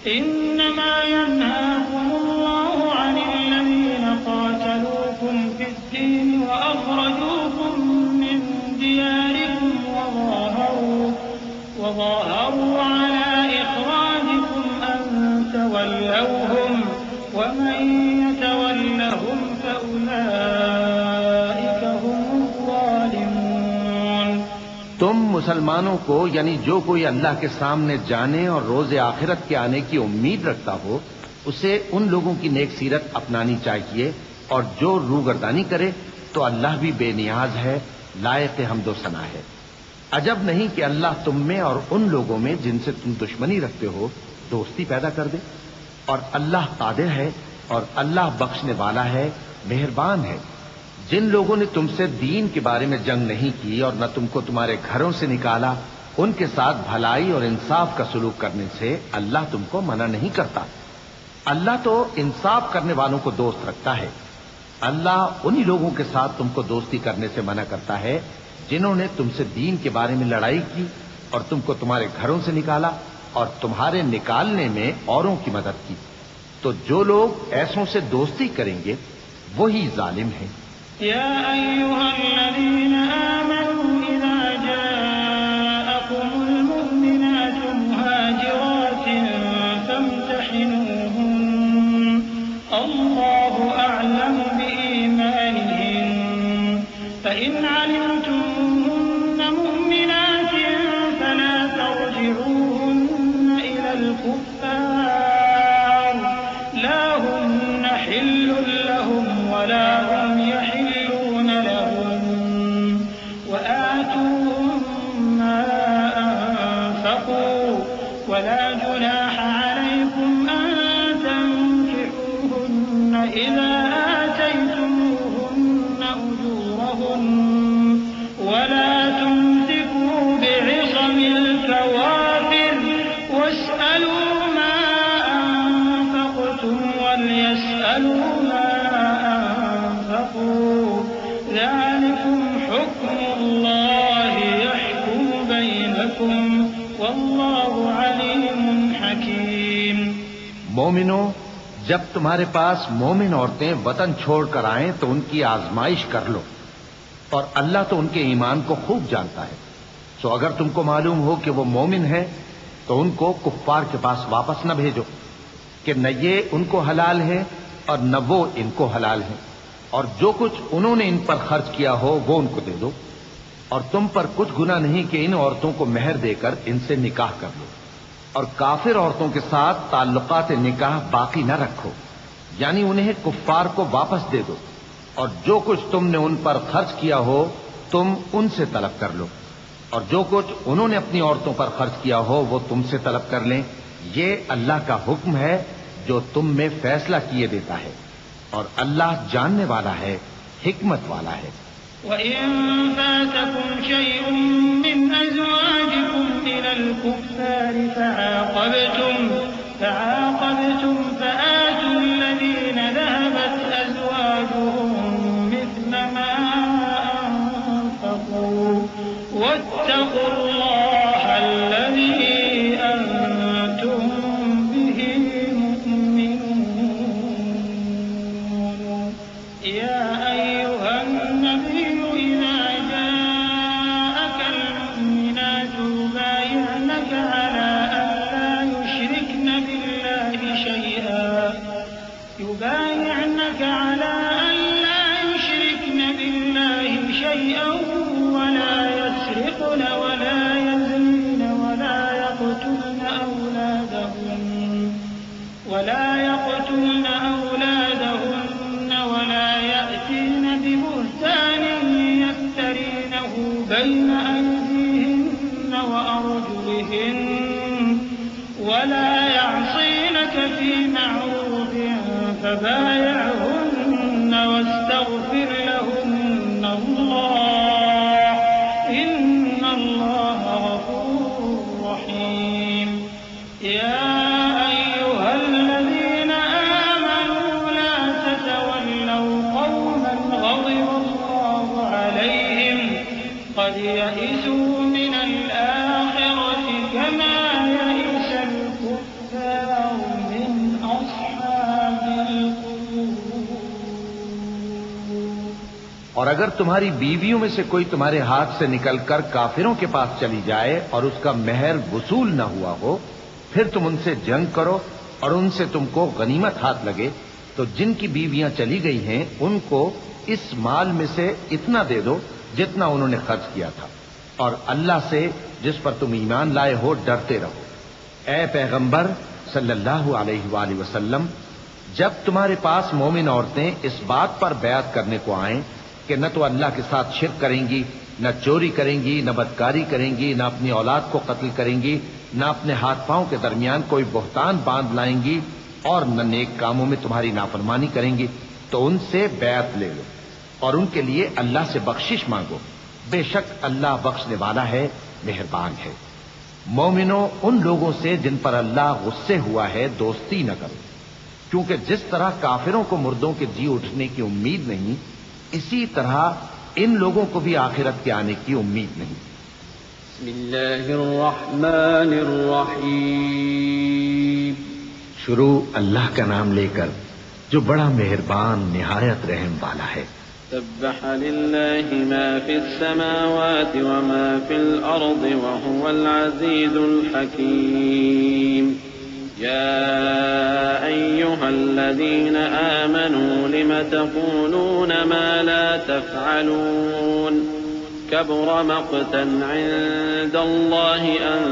إنما ينهاكم الله عن الذين قاتلوكم في الدين وأخرجوكم من دياركم وظاهروا على إخراجكم أن تولوهم ومن يتولهم فأولئك هم الظالمون۔ تم مسلمانوں کو یعنی جو کوئی اللہ کے سامنے جانے اور روز آخرت کے آنے کی امید رکھتا ہو اسے ان لوگوں کی نیک سیرت اپنانی چاہیے، اور جو روگردانی کرے تو اللہ بھی بے نیاز ہے، لائق حمد و ثنا ہے۔ عجب نہیں کہ اللہ تم میں اور ان لوگوں میں جن سے تم دشمنی رکھتے ہو دوستی پیدا کر دے، اور اللہ قادر ہے اور اللہ بخشنے والا ہے، مہربان ہے۔ جن لوگوں نے تم سے دین کے بارے میں جنگ نہیں کی اور نہ تم کو تمہارے گھروں سے نکالا، ان کے ساتھ بھلائی اور انصاف کا سلوک کرنے سے اللہ تم کو منع نہیں کرتا۔ اللہ تو انصاف کرنے والوں کو دوست رکھتا ہے۔ اللہ انہی لوگوں کے ساتھ تم کو دوستی کرنے سے منع کرتا ہے جنہوں نے تم سے دین کے بارے میں لڑائی کی اور تم کو تمہارے گھروں سے نکالا اور تمہارے نکالنے میں اوروں کی مدد کی۔ تو جو لوگ ایسوں سے دوستی کریں گے وہی ظالم ہیں۔ يا أيها الذين آمنوا إذا جاءكم المؤمنات مهاجرات فامتحنوهن الله أعلم بإيمانهن فإن علمتموهن مؤمنات فلا ترجعوهن إلى الكفار لا هن حل لهم ولا هم يحلون لهم وآتوهم ما أنفقوا ولا جناح عليكم أن تنكحوهن إذا آتيتموهن أجورهن ولا تمسكوا بعصم الكوافر واسألوا ما أنفقتم وليسألوا ما أنفقوا ذلكم حكم الله يحكم بينكم والله عليم حكيم۔ مومنو، جب تمہارے پاس مومن عورتیں وطن چھوڑ کر آئیں تو ان کی آزمائش کر لو، اور اللہ تو ان کے ایمان کو خوب جانتا ہے۔ سو اگر تم کو معلوم ہو کہ وہ مومن ہے تو ان کو کفار کے پاس واپس نہ بھیجو کہ نہ یہ ان کو حلال ہے اور نہ وہ ان کو حلال ہے، اور جو کچھ انہوں نے ان پر خرچ کیا ہو وہ ان کو دے دو، اور تم پر کچھ گناہ نہیں کہ ان عورتوں کو مہر دے کر ان سے نکاح کر لو، اور کافر عورتوں کے ساتھ تعلقات نکاح باقی نہ رکھو، یعنی انہیں کفار کو واپس دے دو، اور جو کچھ تم نے ان پر خرچ کیا ہو تم ان سے طلب کر لو، اور جو کچھ انہوں نے اپنی عورتوں پر خرچ کیا ہو وہ تم سے طلب کر لیں، یہ اللہ کا حکم ہے جو تم میں فیصلہ کیے دیتا ہے، اور اللہ جاننے والا ہے، حکمت والا ہے۔ وَإِن فَاتَكُمْ شَيْءٌ مِّنْ أَزْوَاجِكُمْ إِلَى الْكُفَّارِ فَعَاقَبْتُمْ فَآتُوا الَّذِينَ ذَهَبَتْ أَزْوَاجُهُم مِّثْلَ مَا أَنفَقُوا وَاتَّقُوا اللَّهَ الَّذِي أَنتُم بِهِ مُؤْمِنُونَ۔ يَا أَيُّهَا النَّبِيُّ إِذَا جَاءَكَ الْمُؤْمِنَاتُ يُبَايِعْنَكَ عَلَىٰ أَن لَّا يُشْرِكْنَ بِاللَّهِ شَيْئًا وَلَا يَسْرِقْنَ وَلَا يَزْنِينَ وَلَا يَقْتُلْنَ أَوْلَادَهُنَّ وَلَا يَأْتِينَ بِبُهْتَانٍ يَفْتَرِينَهُ بَيْنَ أَيْدِيهِنَّ وَأَرْجُلِهِنَّ وَلَا يَعْصِينَكَ فِي مَعْرُوفٍ فَبَايِعْهُنَّ وَاسْتَغْفِرْ لَهُنَّ اللَّهَ إِنَّ اللَّهَ غَفُورٌ رَّحِيمٌ۔ يَا أَيُّهَا الَّذِينَ آمَنُوا لَا تَتَوَلَّوْا قَوْمًا غَضِبَ اللَّهُ عَلَيْهِمْ قَدْ يَئِسُوا مِنَ الْآخِرَةِ كَمَا يَئِسَ الْكُفَّارُ مِنْ أَصْحَابِ الْقُبُورِ۔ اور اگر تمہاری بیویوں میں سے کوئی تمہارے ہاتھ سے نکل کر کافروں کے پاس چلی جائے اور اس کا مہر وصول نہ ہوا ہو، پھر تم ان سے جنگ کرو اور ان سے تم کو غنیمت ہاتھ لگے، تو جن کی بیویاں چلی گئی ہیں ان کو اس مال میں سے اتنا دے دو جتنا انہوں نے خرچ کیا تھا، اور اللہ سے جس پر تم ایمان لائے ہو ڈرتے رہو۔ اے پیغمبر صلی اللہ علیہ وآلہ وسلم، جب تمہارے پاس مومن عورتیں اس بات پر بیعت کرنے کو آئیں کہ نہ تو اللہ کے ساتھ شرک کریں گی، نہ چوری کریں گی، نہ بدکاری کریں گی، نہ اپنی اولاد کو قتل کریں گی، نہ اپنے ہاتھ پاؤں کے درمیان کوئی بہتان باندھ لائیں گی، اور نہ نیک کاموں میں تمہاری نافرمانی کریں گی، تو ان سے بیعت لے لو اور ان کے لیے اللہ سے بخشش مانگو، بے شک اللہ بخشنے والا ہے، مہربان ہے۔ مومنوں، ان لوگوں سے جن پر اللہ غصے ہوا ہے دوستی نہ کرو، کیونکہ جس طرح کافروں کو مردوں کے جی اٹھنے کی امید نہیں، اسی طرح ان لوگوں کو بھی آخرت کے آنے کی امید نہیں۔ بسم اللہ الرحمن الرحیم۔ شروع اللہ کا نام لے کر جو بڑا مہربان نہایت رحم والا ہے۔ سبح للہ ما فی السماوات وما فی الارض وهو العزیز الحکیم۔ يا أيها الذين آمنوا لم تقولون ما لا تفعلون كبر مقتا عند الله أن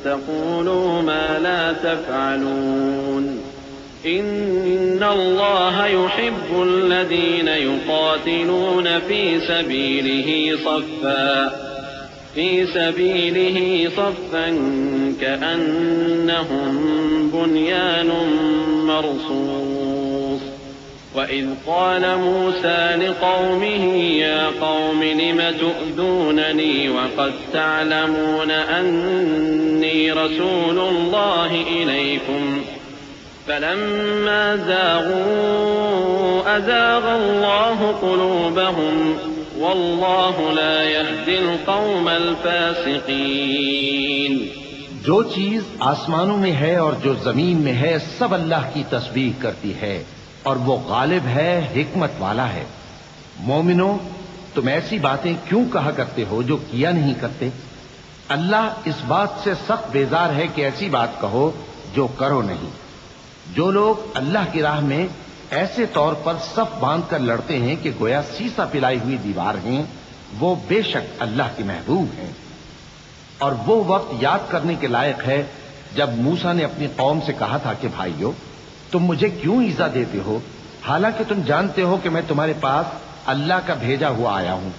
تقولوا ما لا تفعلون إن الله يحب الذين يقاتلون في سبيله صفا كأنهم بنيان مرصوص وإذ قال موسى لقومه يا قوم لم تؤذونني وقد تعلمون أني رسول الله إليكم فلما زاغوا أزاغ الله قلوبهم واللہ لا يهدی القوم الفاسقین۔ جو چیز آسمانوں میں ہے اور جو زمین میں ہے سب اللہ کی تسبیح کرتی ہے، اور وہ غالب ہے، حکمت والا ہے۔ مومنوں، تم ایسی باتیں کیوں کہا کرتے ہو جو کیا نہیں کرتے؟ اللہ اس بات سے سخت بیزار ہے کہ ایسی بات کہو جو کرو نہیں۔ جو لوگ اللہ کی راہ میں ایسے طور پر صف باندھ کر لڑتے ہیں کہ گویا سیسا پلائی ہوئی دیوار ہیں، وہ بے شک اللہ کے محبوب ہیں۔ اور وہ وقت یاد کرنے کے لائق ہے جب موسیٰ نے اپنی قوم سے کہا تھا کہ بھائیو، تم مجھے کیوں ایذا دیتے ہو، حالانکہ تم جانتے ہو کہ میں تمہارے پاس اللہ کا بھیجا ہوا آیا ہوں۔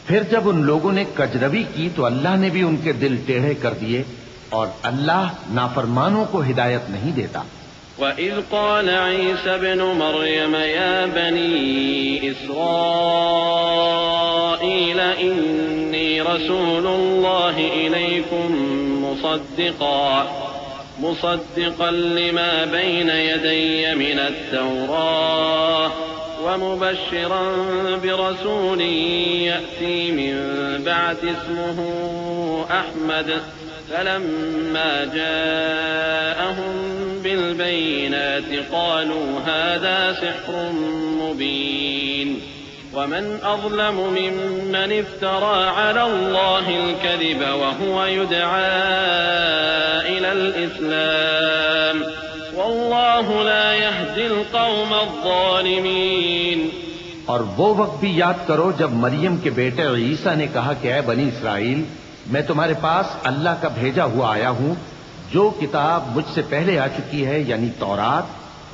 پھر جب ان لوگوں نے کجروی کی تو اللہ نے بھی ان کے دل ٹیڑھے کر دیے، اور اللہ نافرمانوں کو ہدایت نہیں دیتا۔ وَإِذْ قَالَ عِيسَى ابْنُ مَرْيَمَ يَا بَنِي إِسْرَائِيلَ إِنِّي رَسُولُ اللَّهِ إِلَيْكُمْ مُصَدِّقًا لِمَا بَيْنَ يَدَيَّ مِنَ التَّوْرَاةِ وَمُبَشِّرًا بِرَسُولٍ يَأْتِي مِن بَعْدِ اسْمُهُ أَحْمَدُ فَلَمَّا جَاءَهُم بِالْبَيِّنَاتِ قَالُوا هَذَا سِحْرٌ مُبِينٌ وَمَنْ أَظْلَمُ مِمَّنِ افْتَرَىٰ عَلَى اللَّهِ الْكَذِبَ وَهُوَ يُدْعَىٰ إِلَى الْإِسْلَامِ وَاللَّهُ لَا يَهْدِي الْقَوْمَ الظَّالِمِينَ۔ اور وہ وقت بھی یاد کرو جب مریم کے بیٹے عیسیٰ نے کہا کہ اے بنی اسرائیل، میں تمہارے پاس اللہ کا بھیجا ہوا آیا ہوں، جو کتاب مجھ سے پہلے آ چکی ہے یعنی تورات،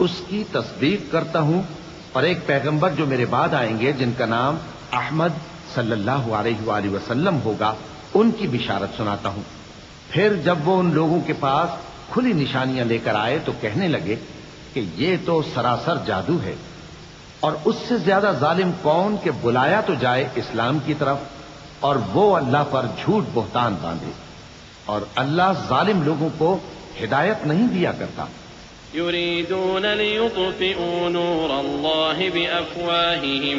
اس کی تصدیق کرتا ہوں، اور ایک پیغمبر جو میرے بعد آئیں گے جن کا نام احمد صلی اللہ علیہ وآلہ وسلم ہوگا، ان کی بشارت سناتا ہوں۔ پھر جب وہ ان لوگوں کے پاس کھلی نشانیاں لے کر آئے تو کہنے لگے کہ یہ تو سراسر جادو ہے، اور اس سے زیادہ ظالم کون کہ بلایا تو جائے اسلام کی طرف اور وہ اللہ پر جھوٹ بہتان باندھے، اور اللہ ظالم لوگوں کو ہدایت نہیں دیا کرتا۔ يريدون ليطفئوا نور الله بأفواههم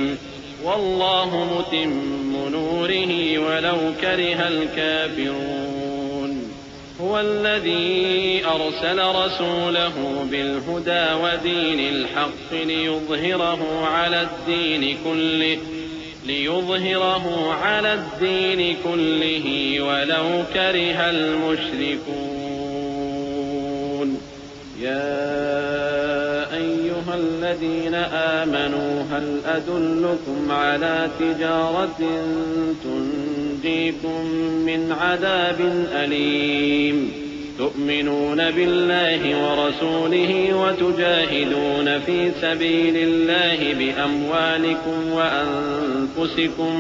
والله متم نوره ولو كره الكافرون هو الذي أرسل رسوله بالهدى ودين الحق ليظهره على الدين كله ولو كره المشركون۔ يا أيها الذين آمنوا هل أدلكم على تجارة تنجيكم من عذاب أليم تؤمنون بالله ورسوله وتجاهدون في سبيل الله بأموالكم وأنفسكم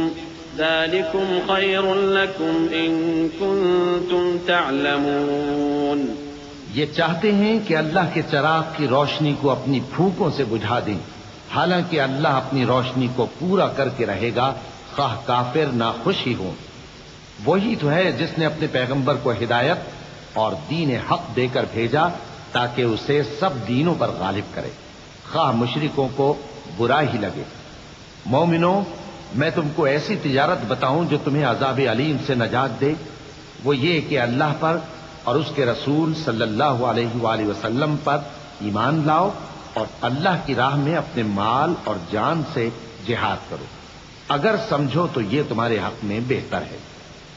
ذلكم خير لكم إن كنتم تعلمون۔ یہ چاہتے ہیں کہ اللہ کے چراغ کی روشنی کو اپنی پھونکوں سے بجھا دیں، حالانکہ اللہ اپنی روشنی کو پورا کر کے رہے گا، خواہ کافر ناخوش ہی ہوں۔ وہی تو ہے جس نے اپنے پیغمبر کو ہدایت اور دین حق دے کر بھیجا تاکہ اسے سب دینوں پر غالب کرے، خواہ مشرکوں کو برا ہی لگے۔ مومنوں، میں تم کو ایسی تجارت بتاؤں جو تمہیں عذاب علیم سے نجات دے؟ وہ یہ کہ اللہ پر اور اس کے رسول صلی اللہ علیہ وآلہ وسلم پر ایمان لاؤ اور اللہ کی راہ میں اپنے مال اور جان سے جہاد کرو، اگر سمجھو تو یہ تمہارے حق میں بہتر ہے۔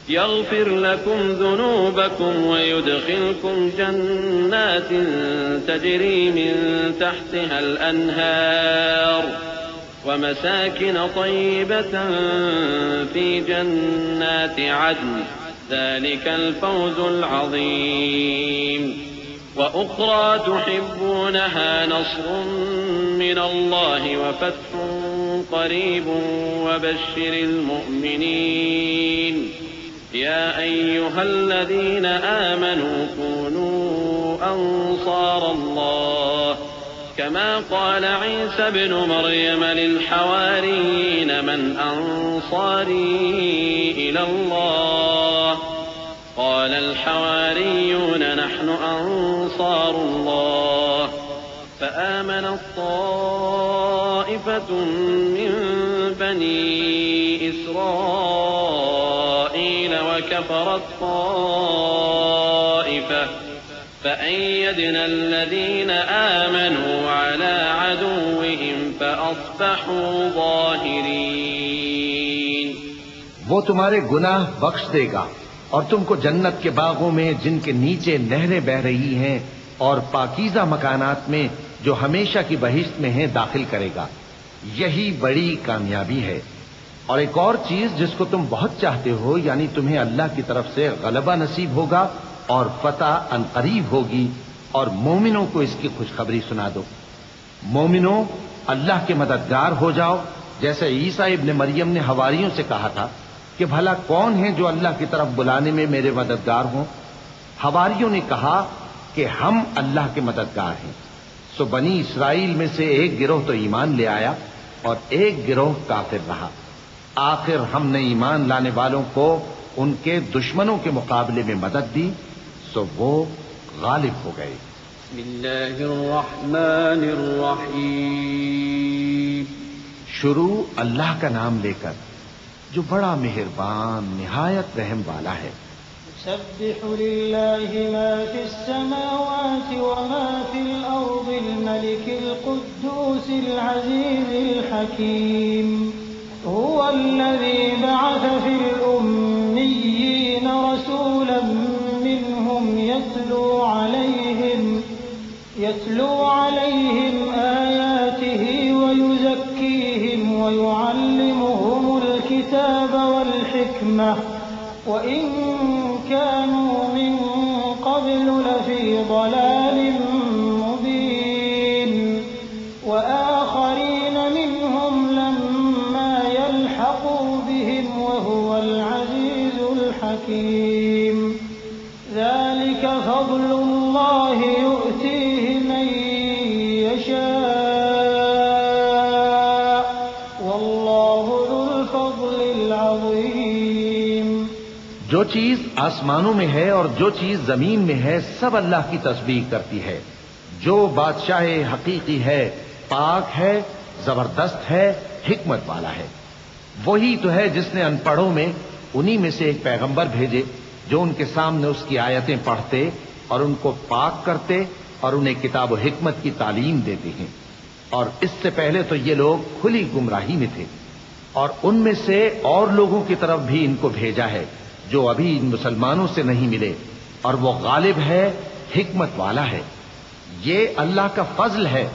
يغفر لكم ذنوبكم ويدخلكم جنات تجري من تحتها الأنهار ومساكن طيبة في جنات عدن ذلك الفوز العظيم۔ وأخرى تحبونها نصر من الله وفتح قريب وبشر المؤمنين۔ يا أيها الذين آمنوا كونوا أنصار الله كما قال عيسى ابن مريم للحواريين من أنصاري إلى الله قال الحواريون نحن أنصار الله فآمنت طائفة من بني إسرائيل وكفرت طائفة فأيدنا الذين آمنوا على عدوهم فأصبحوا ظاهرين۔ وہ تمہارے گناہ بخش دے گا اور تم کو جنت کے باغوں میں جن کے نیچے نہریں بہ رہی ہیں اور پاکیزہ مکانات میں جو ہمیشہ کی بہشت میں ہیں داخل کرے گا۔ یہی بڑی کامیابی ہے۔ اور ایک اور چیز جس کو تم بہت چاہتے ہو، یعنی تمہیں اللہ کی طرف سے غلبہ نصیب ہوگا اور فتح عنقریب ہوگی، اور مومنوں کو اس کی خوشخبری سنا دو۔ مومنوں، اللہ کے مددگار ہو جاؤ، جیسے عیسیٰ ابن مریم نے حواریوں سے کہا تھا، کہ بھلا کون ہے جو اللہ کی طرف بلانے میں میرے مددگار ہوں؟ حواریوں نے کہا کہ ہم اللہ کے مددگار ہیں۔ سو بنی اسرائیل میں سے ایک گروہ تو ایمان لے آیا اور ایک گروہ کافر رہا۔ آخر ہم نے ایمان لانے والوں کو ان کے دشمنوں کے مقابلے میں مدد دی، سو وہ غالب ہو گئے۔ بسم اللہ الرحمن الرحیم۔ شروع اللہ کا نام لے کر جو بڑا مہربان نہایت رحم والا ہے۔ يسبح لله ما في السماوات وما في الأرض الملك القدوس العزيز الحكيم هو الذي بعث في الأميين رسولا منهم يتلو عليهم آياته ويزكيهم ويعلمهم الكتاب والحكمة وإن كانوا من قبل لفي ضلال مبين وآخرين منهم لما يلحقوا بهم وهو العزيز الحكيم ذلك فضل الله يؤتيه من يشاء والله ذو الفضل العظيم۔ جو چیز آسمانوں میں ہے اور جو چیز زمین میں ہے سب اللہ کی تسبیح کرتی ہے۔ جو بادشاہ حقیقی ہے، پاک ہے، زبردست ہے، حکمت والا ہے۔ وہی تو ہے جس نے ان پڑھوں میں انہی میں سے ایک پیغمبر بھیجے جو ان کے سامنے اس کی آیتیں پڑھتے اور ان کو پاک کرتے اور انہیں کتاب و حکمت کی تعلیم دیتے ہیں۔ اور اس سے پہلے تو یہ لوگ کھلی گمراہی میں تھے، اور ان میں سے اور لوگوں کی طرف بھی ان کو بھیجا ہے جو ابھی ان مسلمانوں سے نہیں ملے، اور وہ غالب ہے، حکمت والا ہے۔ یہ اللہ کا فضل ہے،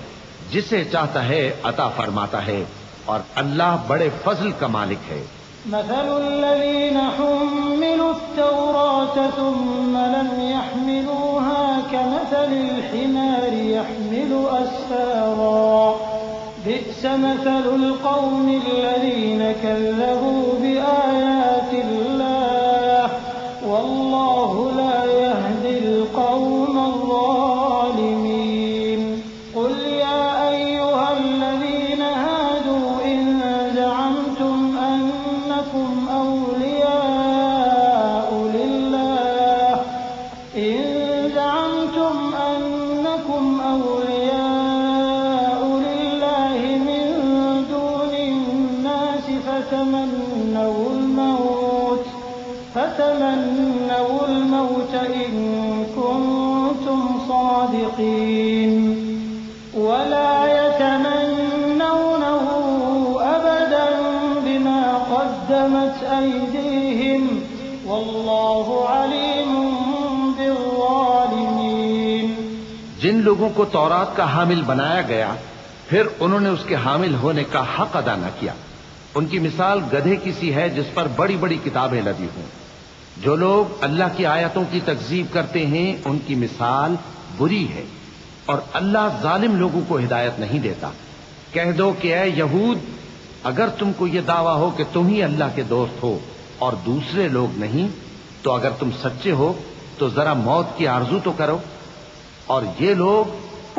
جسے چاہتا ہے عطا فرماتا ہے، اور اللہ بڑے فضل کا مالک ہے۔ مثل الذين حملوا التوراة ثم لم يحملوها كمثل الحمار يحمل أسفارا بئس مثل القوم الذين كذبوا بآيات الله والله لا يهدي القوم الظالمين۔ قل يا أيها الذين هادوا إن زعمتم أنكم أولياء لله من دون الناس فتمنوا الموت إن كنتم صادقين ولا يتمنونه أبدا بما قدمت أيديهم والله عليم بالظالمين۔ جن لوگوں کو تورات کا حامل بنایا گیا پھر انہوں نے اس کے حامل ہونے کا حق ادا نہ کیا، ان کی مثال گدھے کی سی ہے جس پر بڑی بڑی کتابیں لدی ہوں۔ جو لوگ اللہ کی آیتوں کی تکذیب کرتے ہیں ان کی مثال بری ہے، اور اللہ ظالم لوگوں کو ہدایت نہیں دیتا۔ کہہ دو کہ اے یہود، اگر تم کو یہ دعویٰ ہو کہ تم ہی اللہ کے دوست ہو اور دوسرے لوگ نہیں، تو اگر تم سچے ہو تو ذرا موت کی آرزو تو کرو۔ اور یہ لوگ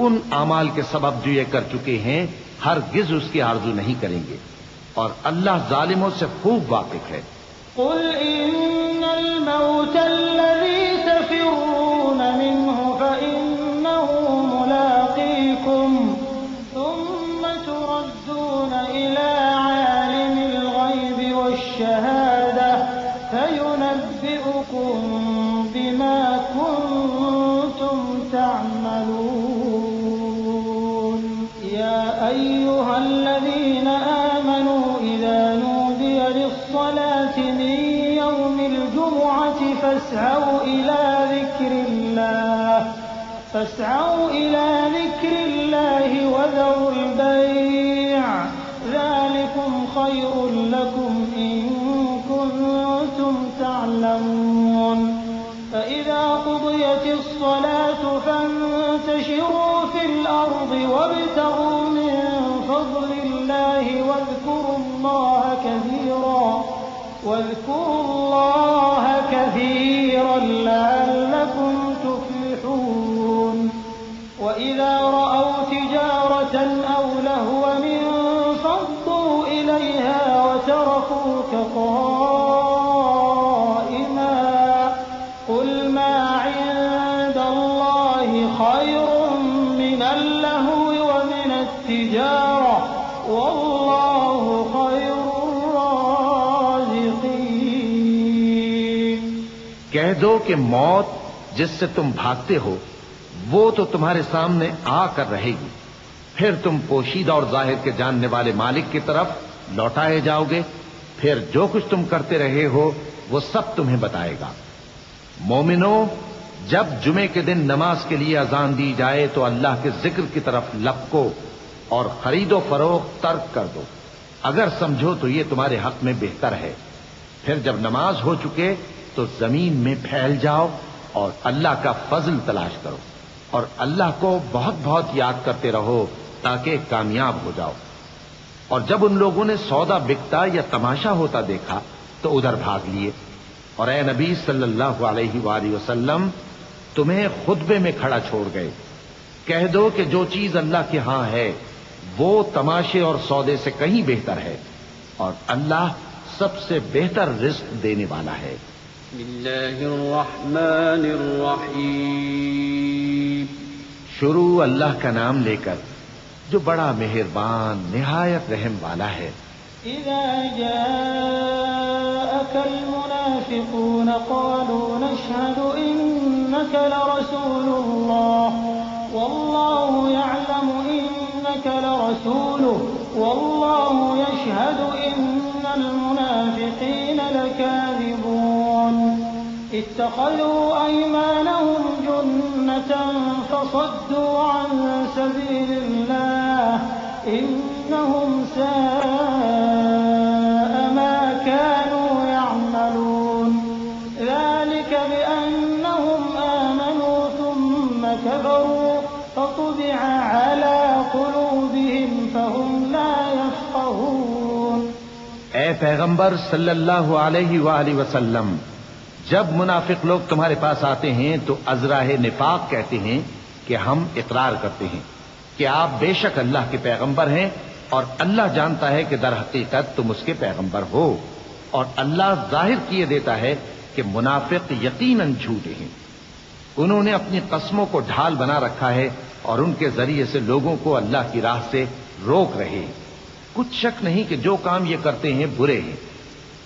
ان اعمال کے سبب جو یہ کر چکے ہیں ہرگز اس کی آرزو نہیں کریں گے، اور اللہ ظالموں سے خوب واقف ہے۔ قل إن الموت الذي تفرون منه فإنه ملاقيكم ثم تردون إلى عالم الغيب والشهادة فينبئكم بما كنتم تعملون۔ يا أيها الذين آمنوا إذا نودي للصلاة من يوم الجمعة فاسعوا إلى ذكر الله وذروا البيع ذلكم خير لكم إن كنتم تعلمون۔ فإذا قضيت الصلاة فانتشروا في الأرض وابتغوا من فضل الله واذكروا الله كثيرا لعلكم تفلحون وإذا رأوا تجارة أو لهوا انفضوا إليها وتركوك قائما قل ما عند الله خير من اللهو ومن التجارة والله خير الرازقين. کہہ دو کہ موت جس سے تم بھاگتے ہو وہ تو تمہارے سامنے آ کر رہے گی، پھر تم پوشیدہ اور ظاہر کے جاننے والے مالک کی طرف لوٹائے جاؤ گے، پھر جو کچھ تم کرتے رہے ہو وہ سب تمہیں بتائے گا. مومنو، جب جمعے کے دن نماز کے لیے اذان دی جائے تو اللہ کے ذکر کی طرف لپکو اور خرید و فروخت ترک کر دو، اگر سمجھو تو یہ تمہارے حق میں بہتر ہے. پھر جب نماز ہو چکے تو زمین میں پھیل جاؤ اور اللہ کا فضل تلاش کرو اور اللہ کو بہت بہت یاد کرتے رہو تاکہ کامیاب ہو جاؤ. اور جب ان لوگوں نے سودا بکتا یا تماشا ہوتا دیکھا تو ادھر بھاگ لیے. اور اے نبی صلی اللہ علیہ وآلہ وسلم، تمہیں خطبے میں کھڑا چھوڑ گئے. کہہ دو کہ جو چیز اللہ کے ہاں ہے وہ تماشے اور سودے سے کہیں بہتر ہے، اور اللہ سب سے بہتر رزق دینے والا ہے. بسم اللہ الرحمن الرحیم. شروع اللہ کا نام لے کر جو بڑا مہربان نہایت رحم والا ہے. اذا جاءك المنافقون قالوا نشهد انك لرسول الله والله يعلم انك لرسوله والله يشهد ان المنافقين لكاذبون اتخذوا ايمانهم جنة فصدوا عن سبيل الله انهم ساء ما كانوا يعملون ذلك بانهم آمنوا ثم كفروا فطبع على قلوبهم فهم لا يفقهون. اے پیغمبر صلی اللہ علیہ وآلہ وسلم، جب منافق لوگ تمہارے پاس آتے ہیں تو ازراہ نفاق کہتے ہیں کہ ہم اقرار کرتے ہیں کہ آپ بے شک اللہ کے پیغمبر ہیں، اور اللہ جانتا ہے کہ در حقیقت تم اس کے پیغمبر ہو، اور اللہ ظاہر کیے دیتا ہے کہ منافق یقیناً جھوٹے ہیں. انہوں نے اپنی قسموں کو ڈھال بنا رکھا ہے اور ان کے ذریعے سے لوگوں کو اللہ کی راہ سے روک رہے ہیں. کچھ شک نہیں کہ جو کام یہ کرتے ہیں برے ہیں.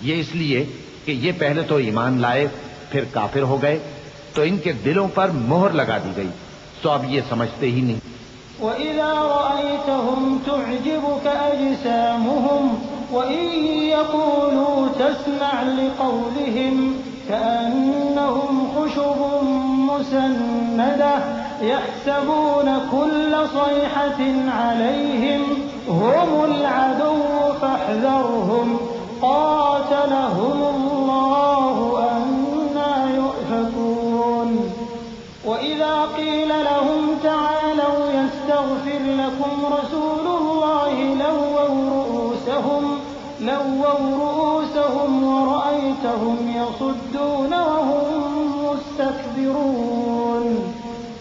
یہ اس لیے کہ یہ پہلے تو ایمان لائے پھر کافر ہو گئے تو ان کے دلوں پر مہر لگا دی گئی، تو اب یہ سمجھتے ہی نہیں. وَإِذَا رَأَيْتَهُمْ تُعْجِبُكَ أَجْسَامُهُمْ وَإِن يَقُولُوا تَسْمَعْ لِقَوْلِهِمْ كَأَنَّهُمْ خُشُبٌ مُّسَنَّدَةٌ يَحْسَبُونَ كُلَّ صَيْحَةٍ عَلَيْهِمْ هُمُ الْعَدُوُّ فَاحْذَرْهُمْ قَاتَلَهُمُ اللَّهُ أَنَّىٰ يُؤْفَكُونَ. وَإِذَا قِيلَ لَهُمْ تَعَالَوْا يَسْتَغْفِرْ لَكُمْ رَسُولُ اللَّهِ لَوَّوْا رُءُوسَهُمْ وَرَأَيْتَهُمْ يَصُدُّونَ وَهُمْ مُسْتَكْبِرُونَ.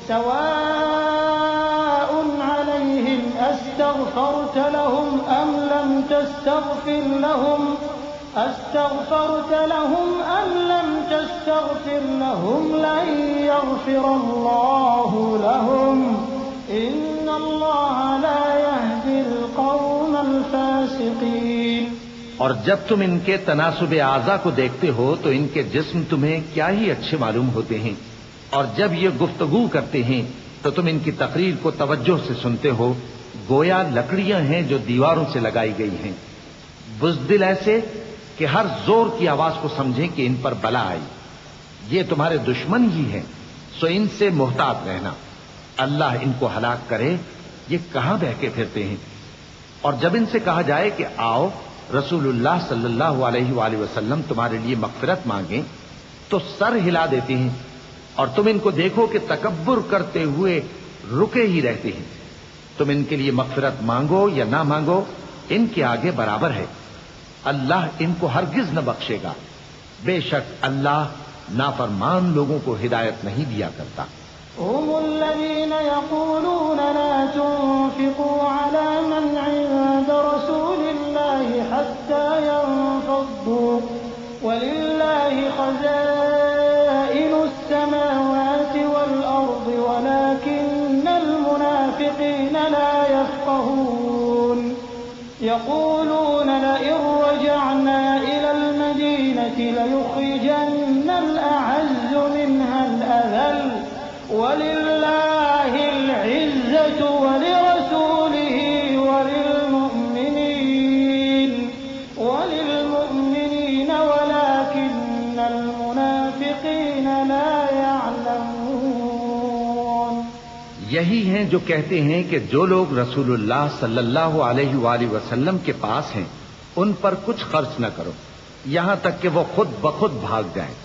سَوَاءٌ عَلَيْهِمْ أَسْتَغْفَرْتَ لَهُمْ أَمْ لَمْ تَسْتَغْفِرْ لَهُمْ لَن يَغْفِرَ اللَّهُ لَهُمْ إِنَّ اللَّهَ لَا يَهْدِي الْقَوْمَ الْفَاسِقِينَ. اور جب تم ان کے تناسب اعضاء کو دیکھتے ہو تو ان کے جسم تمہیں کیا ہی اچھے معلوم ہوتے ہیں، اور جب یہ گفتگو کرتے ہیں تو تم ان کی تقریر کو توجہ سے سنتے ہو گویا لکڑیاں ہیں جو دیواروں سے لگائی گئی ہیں. بزدل ایسے کہ ہر زور کی آواز کو سمجھیں کہ ان پر بلا آئی. یہ تمہارے دشمن ہی ہیں، سو ان سے محتاط رہنا. اللہ ان کو ہلاک کرے، یہ کہاں بہکے پھرتے ہیں. اور جب ان سے کہا جائے کہ آؤ رسول اللہ صلی اللہ علیہ وآلہ وسلم تمہارے لیے مغفرت مانگیں تو سر ہلا دیتے ہیں، اور تم ان کو دیکھو کہ تکبر کرتے ہوئے رکے ہی رہتے ہیں. تم ان کے لیے مغفرت مانگو یا نہ مانگو ان کے آگے برابر ہے. اللہ ان کو ہرگز نہ بخشے گا. بے شک اللہ نافرمان لوگوں کو ہدایت نہیں دیا کرتا. هم الذين يقولون لا تنفقوا على من عند رسول الله حتى ينفضوا ولله خزائن السماوات والأرض ولكن المنافقين لا يفقهون يقولون لئن رجعنا إلى المدينة ليخرجن الأعز منها الأذل ولله العزة ولرسوله وللمؤمنين ولكن المنافقين لا يعلمون. یہی ہیں جو کہتے ہیں کہ جو لوگ رسول اللہ صلی اللہ علیہ وآلہ وسلم کے پاس ہیں ان پر کچھ خرچ نہ کرو یہاں تک کہ وہ خود بخود بھاگ جائیں.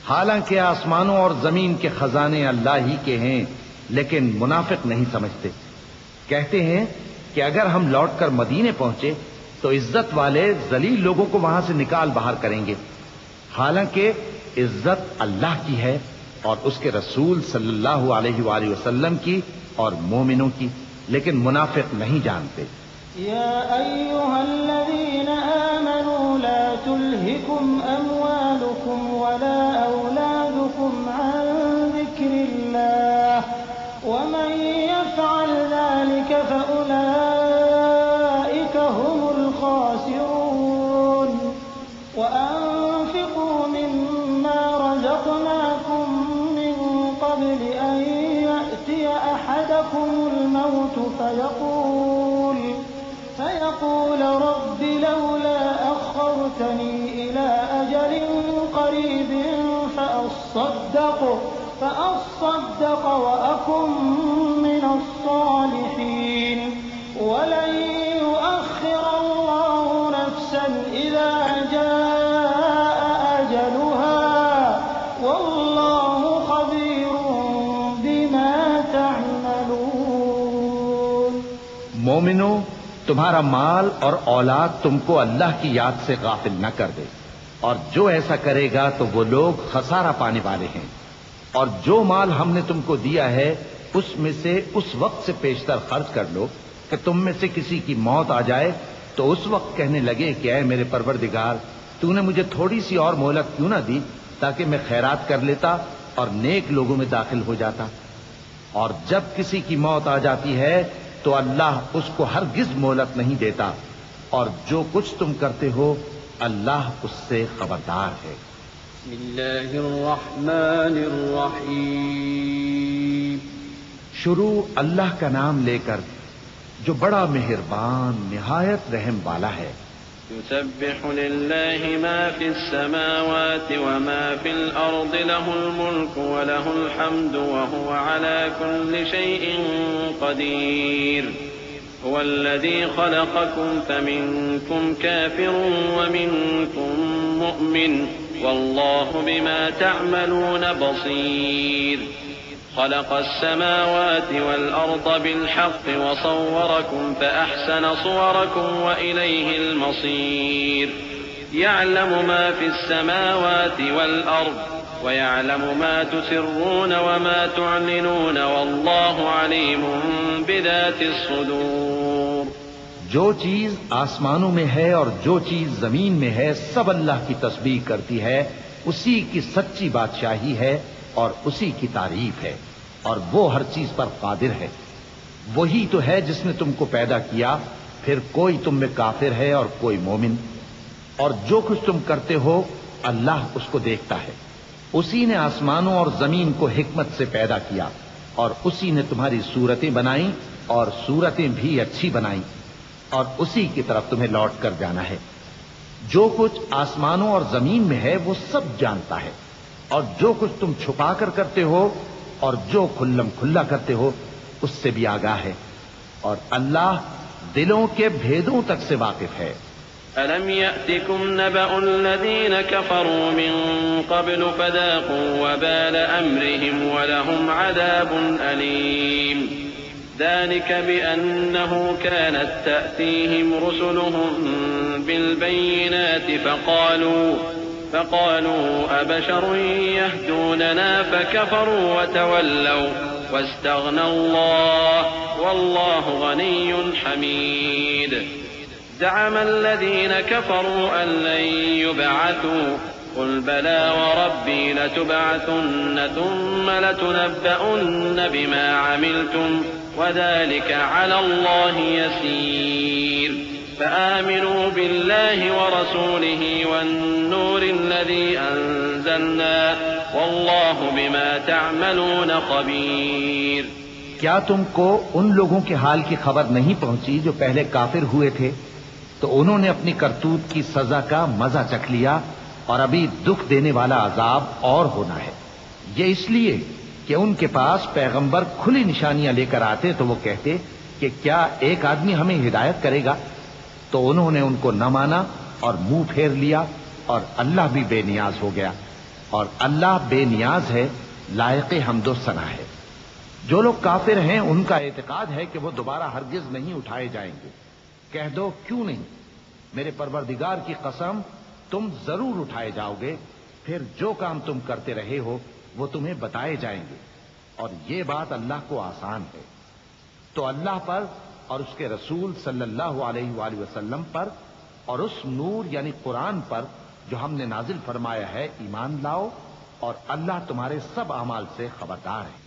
حالانکہ آسمانوں اور زمین کے خزانے اللہ ہی کے ہیں لیکن منافق نہیں سمجھتے. کہتے ہیں کہ اگر ہم لوٹ کر مدینے پہنچے تو عزت والے ذلیل لوگوں کو وہاں سے نکال باہر کریں گے. حالانکہ عزت اللہ کی ہے اور اس کے رسول صلی اللہ علیہ وآلہ وسلم کی اور مومنوں کی، لیکن منافق نہیں جانتے. يا أيها الذين آمنوا لا تلهكم أموالكم ولا أولادكم عن ذكر الله ومن يفعل ذلك فأولئك هم الخاسرون. وأنفقوا مما رزقناكم من قبل أن يأتي أحدكم الموت فيقول رب لولا أخرتني إلى أجل قريب فأصدق وأكن من الصالحين ولن يؤخر الله نفسا إذا جاء أجلها والله خبير بما تعملون. مومنو، تمہارا مال اور اولاد تم کو اللہ کی یاد سے غافل نہ کر دے، اور جو ایسا کرے گا تو وہ لوگ خسارہ پانے والے ہیں. اور جو مال ہم نے تم کو دیا ہے اس میں سے اس وقت سے پیشتر خرچ کر لو کہ تم میں سے کسی کی موت آ جائے تو اس وقت کہنے لگے کہ اے میرے پروردگار، تو نے مجھے تھوڑی سی اور مہلت کیوں نہ دی تاکہ میں خیرات کر لیتا اور نیک لوگوں میں داخل ہو جاتا. اور جب کسی کی موت آ جاتی ہے تو اللہ اس کو ہرگز مہلت نہیں دیتا، اور جو کچھ تم کرتے ہو اللہ اس سے خبردار ہے. بسم اللہ الرحمن الرحیم. شروع اللہ کا نام لے کر جو بڑا مہربان نہایت رحم والا ہے. يسبح لله ما في السماوات وما في الأرض له الملك وله الحمد وهو على كل شيء قدير. هو الذي خلقكم فمنكم كافر ومنكم مؤمن والله بما تعملون بصير. خلق السماوات والأرض بالحق وصوركم فأحسن صوركم وإليه المصير. يعلم ما في السماوات والأرض ويعلم ما تسرون وما تعلنون والله عليم بذات الصدور. جو چیز آسمانوں میں ہے اور جو چیز زمین میں ہے سب اللہ کی تسبیح کرتی ہے. اسی کی سچی بادشاہی ہے اور اسی کی تعریف ہے، اور وہ ہر چیز پر قادر ہے. وہی تو ہے جس نے تم کو پیدا کیا، پھر کوئی تم میں کافر ہے اور کوئی مومن، اور جو کچھ تم کرتے ہو اللہ اس کو دیکھتا ہے. اسی نے آسمانوں اور زمین کو حکمت سے پیدا کیا، اور اسی نے تمہاری صورتیں بنائیں اور صورتیں بھی اچھی بنائیں، اور اسی کی طرف تمہیں لوٹ کر جانا ہے. جو کچھ آسمانوں اور زمین میں ہے وہ سب جانتا ہے، اور جو کچھ تم چھپا کر کرتے ہو اور جو کھلم کھلا کرتے ہو اس سے بھی آگاہ ہے، اور اللہ دلوں کے بھیدوں تک سے واقف ہے. أَلَمْ يَأْتِكُمْ نَبَأُ الَّذِينَ كَفَرُوا مِن قَبْلُ فَذَاقُوا وَبَالَ أَمْرِهِمْ وَلَهُمْ عَذَابٌ أَلِيمٌ. ذلك بأنه كانت تأتيهم رسلهم بالبينات فقالوا أبشر يهدوننا فكفروا وتولوا واستغنى الله والله غني حميد زعم الذين كفروا أن لن يبعثوا قل بلى وربي لتبعثن ثم لتنبؤن بما عملتم وذلك على الله يسير فآمنوا بالله ورسوله والنور الذي أنزلنا والله بما تعملون خبير. کیا تم کو ان لوگوں کے حال کی خبر نہیں پہنچی جو پہلے کافر ہوئے تھے؟ تو انہوں نے اپنی کرتوت کی سزا کا مزہ چکھ لیا اور ابھی دکھ دینے والا عذاب اور ہونا ہے. یہ اس لیے کہ ان کے پاس پیغمبر کھلی نشانیاں لے کر آتے تو وہ کہتے کہ کیا ایک آدمی ہمیں ہدایت کرے گا؟ تو انہوں نے ان کو نہ مانا اور منہ پھیر لیا اور اللہ بھی بے نیاز ہو گیا اور اللہ بے نیاز ہے، لائق حمد و ثنا ہے. جو لوگ کافر ہیں ان کا اعتقاد ہے کہ وہ دوبارہ ہرگز نہیں اٹھائے جائیں گے. کہہ دو کیوں نہیں؟ میرے پروردگار کی قسم تم ضرور اٹھائے جاؤ گے، پھر جو کام تم کرتے رہے ہو وہ تمہیں بتائے جائیں گے اور یہ بات اللہ کو آسان ہے. تو اللہ پر اور اس کے رسول صلی اللہ علیہ وآلہ وسلم پر اور اس نور یعنی قرآن پر جو ہم نے نازل فرمایا ہے ایمان لاؤ اور اللہ تمہارے سب اعمال سے خبردار ہے.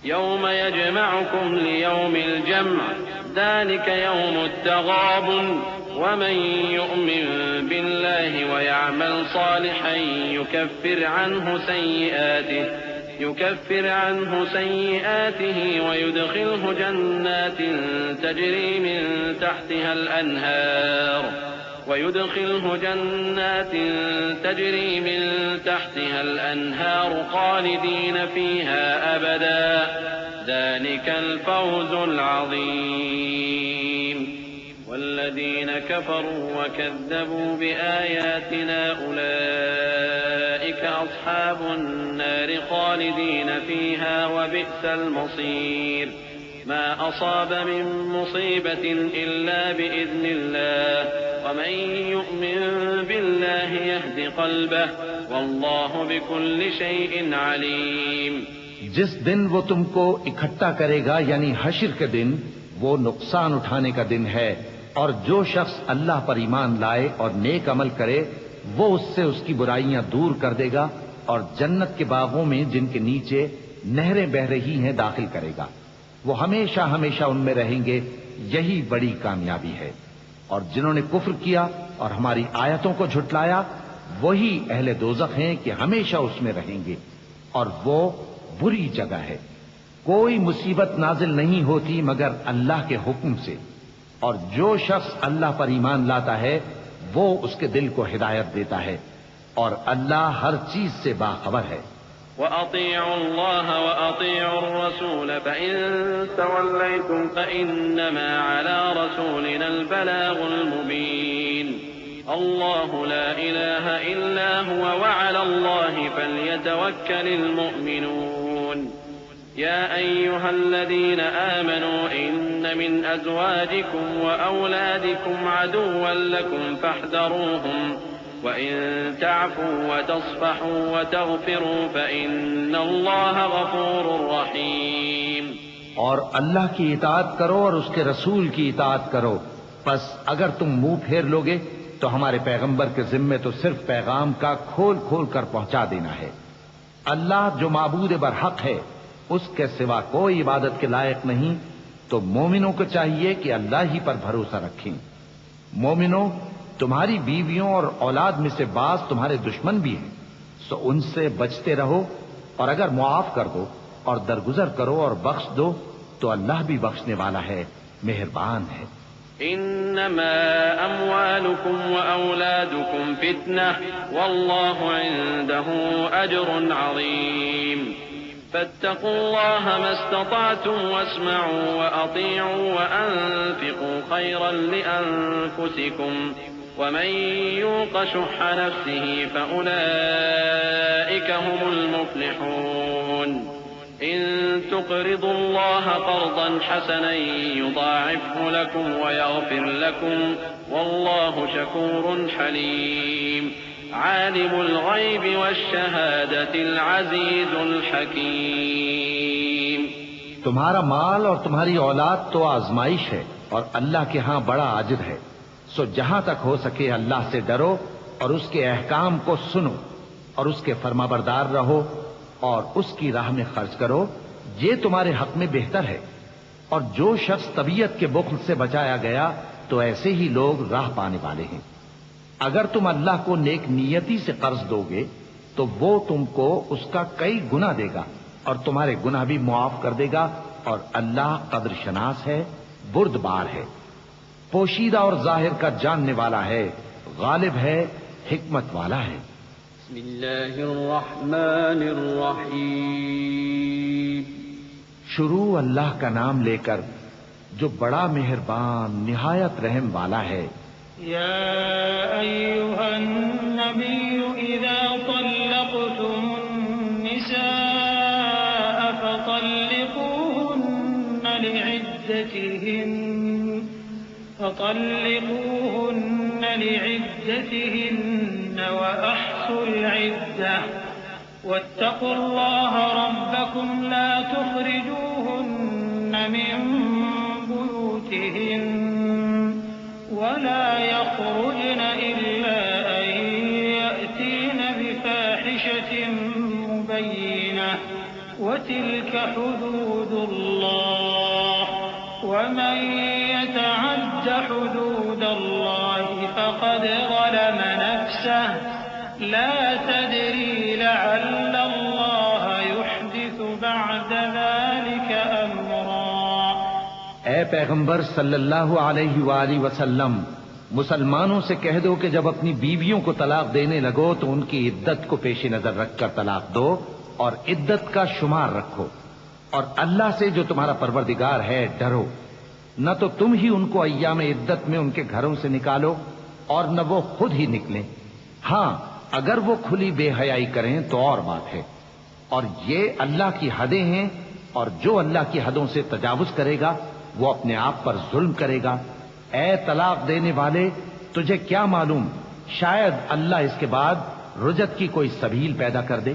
يوم يجمعكم ليوم الجمع ذلك يوم التغابن ومن يؤمن بالله ويعمل صالحا يكفر عنه سيئاته ويدخله جنات تجري من تحتها الأنهار خالدين فيها أبدا ذلك الفوز العظيم. والذين كفروا وكذبوا بآياتنا أولئك أصحاب النار خالدين فيها وبئس المصير. ما أصاب من مصيبة إلا بإذن الله ومن يؤمن بالله يهد قلبه والله بكل شيء عليم. جس دن وہ تم کو اکٹھا کرے گا یعنی حشر کے دن، وہ نقصان اٹھانے کا دن ہے، اور جو شخص اللہ پر ایمان لائے اور نیک عمل کرے وہ اس سے اس کی برائیاں دور کر دے گا اور جنت کے باغوں میں جن کے نیچے نہریں بہ رہی ہیں داخل کرے گا. وہ ہمیشہ ہمیشہ ان میں رہیں گے، یہی بڑی کامیابی ہے. اور جنہوں نے کفر کیا اور ہماری آیتوں کو جھٹلایا وہی اہل دوزخ ہیں کہ ہمیشہ اس میں رہیں گے اور وہ بری جگہ ہے. کوئی مصیبت نازل نہیں ہوتی مگر اللہ کے حکم سے، اور جو شخص اللہ پر ایمان لاتا ہے وہ اس کے دل کو ہدایت دیتا ہے اور اللہ ہر چیز سے باخبر ہے. وَأَطِيعُوا اللَّهَ وَأَطِيعُوا الرَّسُولَ فَإِن تَوَلَّيْتُمْ فَإِنَّمَا عَلَى رَسُولِنَا الْبَلَاغُ الْمُبِينُ. اللَّهُ لَا إِلَٰهَ إِلَّا هُوَ وَعَلَى اللَّهِ فَلْيَتَوَكَّلِ الْمُؤْمِنُونَ. يا أيها الذين آمنوا إن من أزواجكم وأولادكم عدوا لكم فاحذروهم وإن تعفوا وتصفحوا وتغفروا فإن الله غفور رحيم. اور اللہ کی اطاعت کرو اور اس کے رسول کی اطاعت کرو، پس اگر تم منہ پھیر لوگے تو ہمارے پیغمبر کے ذمے تو صرف پیغام کا کھول کھول کر پہنچا دینا ہے. اللہ جو معبود برحق ہے اس کے سوا کوئی عبادت کے لائق نہیں، تو مومنوں کو چاہیے کہ اللہ ہی پر بھروسہ رکھیں. مومنوں، تمہاری بیویوں اور اولاد میں سے بعض تمہارے دشمن بھی ہیں، سو ان سے بچتے رہو، اور اگر معاف کر دو اور درگزر کرو اور بخش دو تو اللہ بھی بخشنے والا ہے، مہربان ہے. انما اموالكم واولادكم فتنة والله عنده اجر عظيم. فاتقوا الله ما استطعتم واسمعوا وأطيعوا وأنفقوا خيرا لأنفسكم ومن يوق شح نفسه فأولئك هم المفلحون. إن تقرضوا الله قرضا حسنا يضاعفه لكم ويغفر لكم والله شكور حليم عالم الغيب والشهادة العزيز الحكيم. تمہارا مال اور تمہاری اولاد تو آزمائش ہے اور اللہ کے ہاں بڑا اجر ہے، سو جہاں تک ہو سکے اللہ سے ڈرو اور اس کے احکام کو سنو اور اس کے فرمانبردار رہو اور اس کی راہ میں خرچ کرو، یہ تمہارے حق میں بہتر ہے. اور جو شخص طبیعت کے بخل سے بچایا گیا تو ایسے ہی لوگ راہ پانے والے ہیں. اگر تم اللہ کو نیک نیتی سے قرض دو گے تو وہ تم کو اس کا کئی گنا دے گا اور تمہارے گناہ بھی معاف کر دے گا، اور اللہ قدر شناس ہے، بردبار ہے، پوشیدہ اور ظاہر کا جاننے والا ہے، غالب ہے، حکمت والا ہے. بسم اللہ الرحمن الرحیم. شروع اللہ کا نام لے کر جو بڑا مہربان نہایت رحم والا ہے. یا ایھا النبی اذا طلقتم النساء فطلقوهن لعدتهن وأحصوا العدة واتقوا الله ربكم لا تخرجوهن من بيوتهن ولا يخرجن إلا أن يأتين بفاحشة مبينة وتلك حدود الله ومن يتعد حدود الله فقد ظلم نفسه لا تدري لعل الله يحدث بعد ذلك أمرا. اے پیغمبر صلی اللہ علیہ وآلہ وسلم، مسلمانوں سے کہہ دو کہ جب اپنی بیویوں کو طلاق دینے لگو تو ان کی عدت کو پیش نظر رکھ کر طلاق دو اور عدت کا شمار رکھو، اور اللہ سے جو تمہارا پروردگار ہے ڈرو. نہ تو تم ہی ان کو ایام عدت میں ان کے گھروں سے نکالو اور نہ وہ خود ہی نکلیں. ہاں اگر وہ کھلی بے حیائی کریں تو اور بات ہے، اور یہ اللہ کی حدیں ہیں، اور جو اللہ کی حدوں سے تجاوز کرے گا وہ اپنے آپ پر ظلم کرے گا. اے طلاق دینے والے، تجھے کیا معلوم شاید اللہ اس کے بعد رجعت کی کوئی سبیل پیدا کر دے.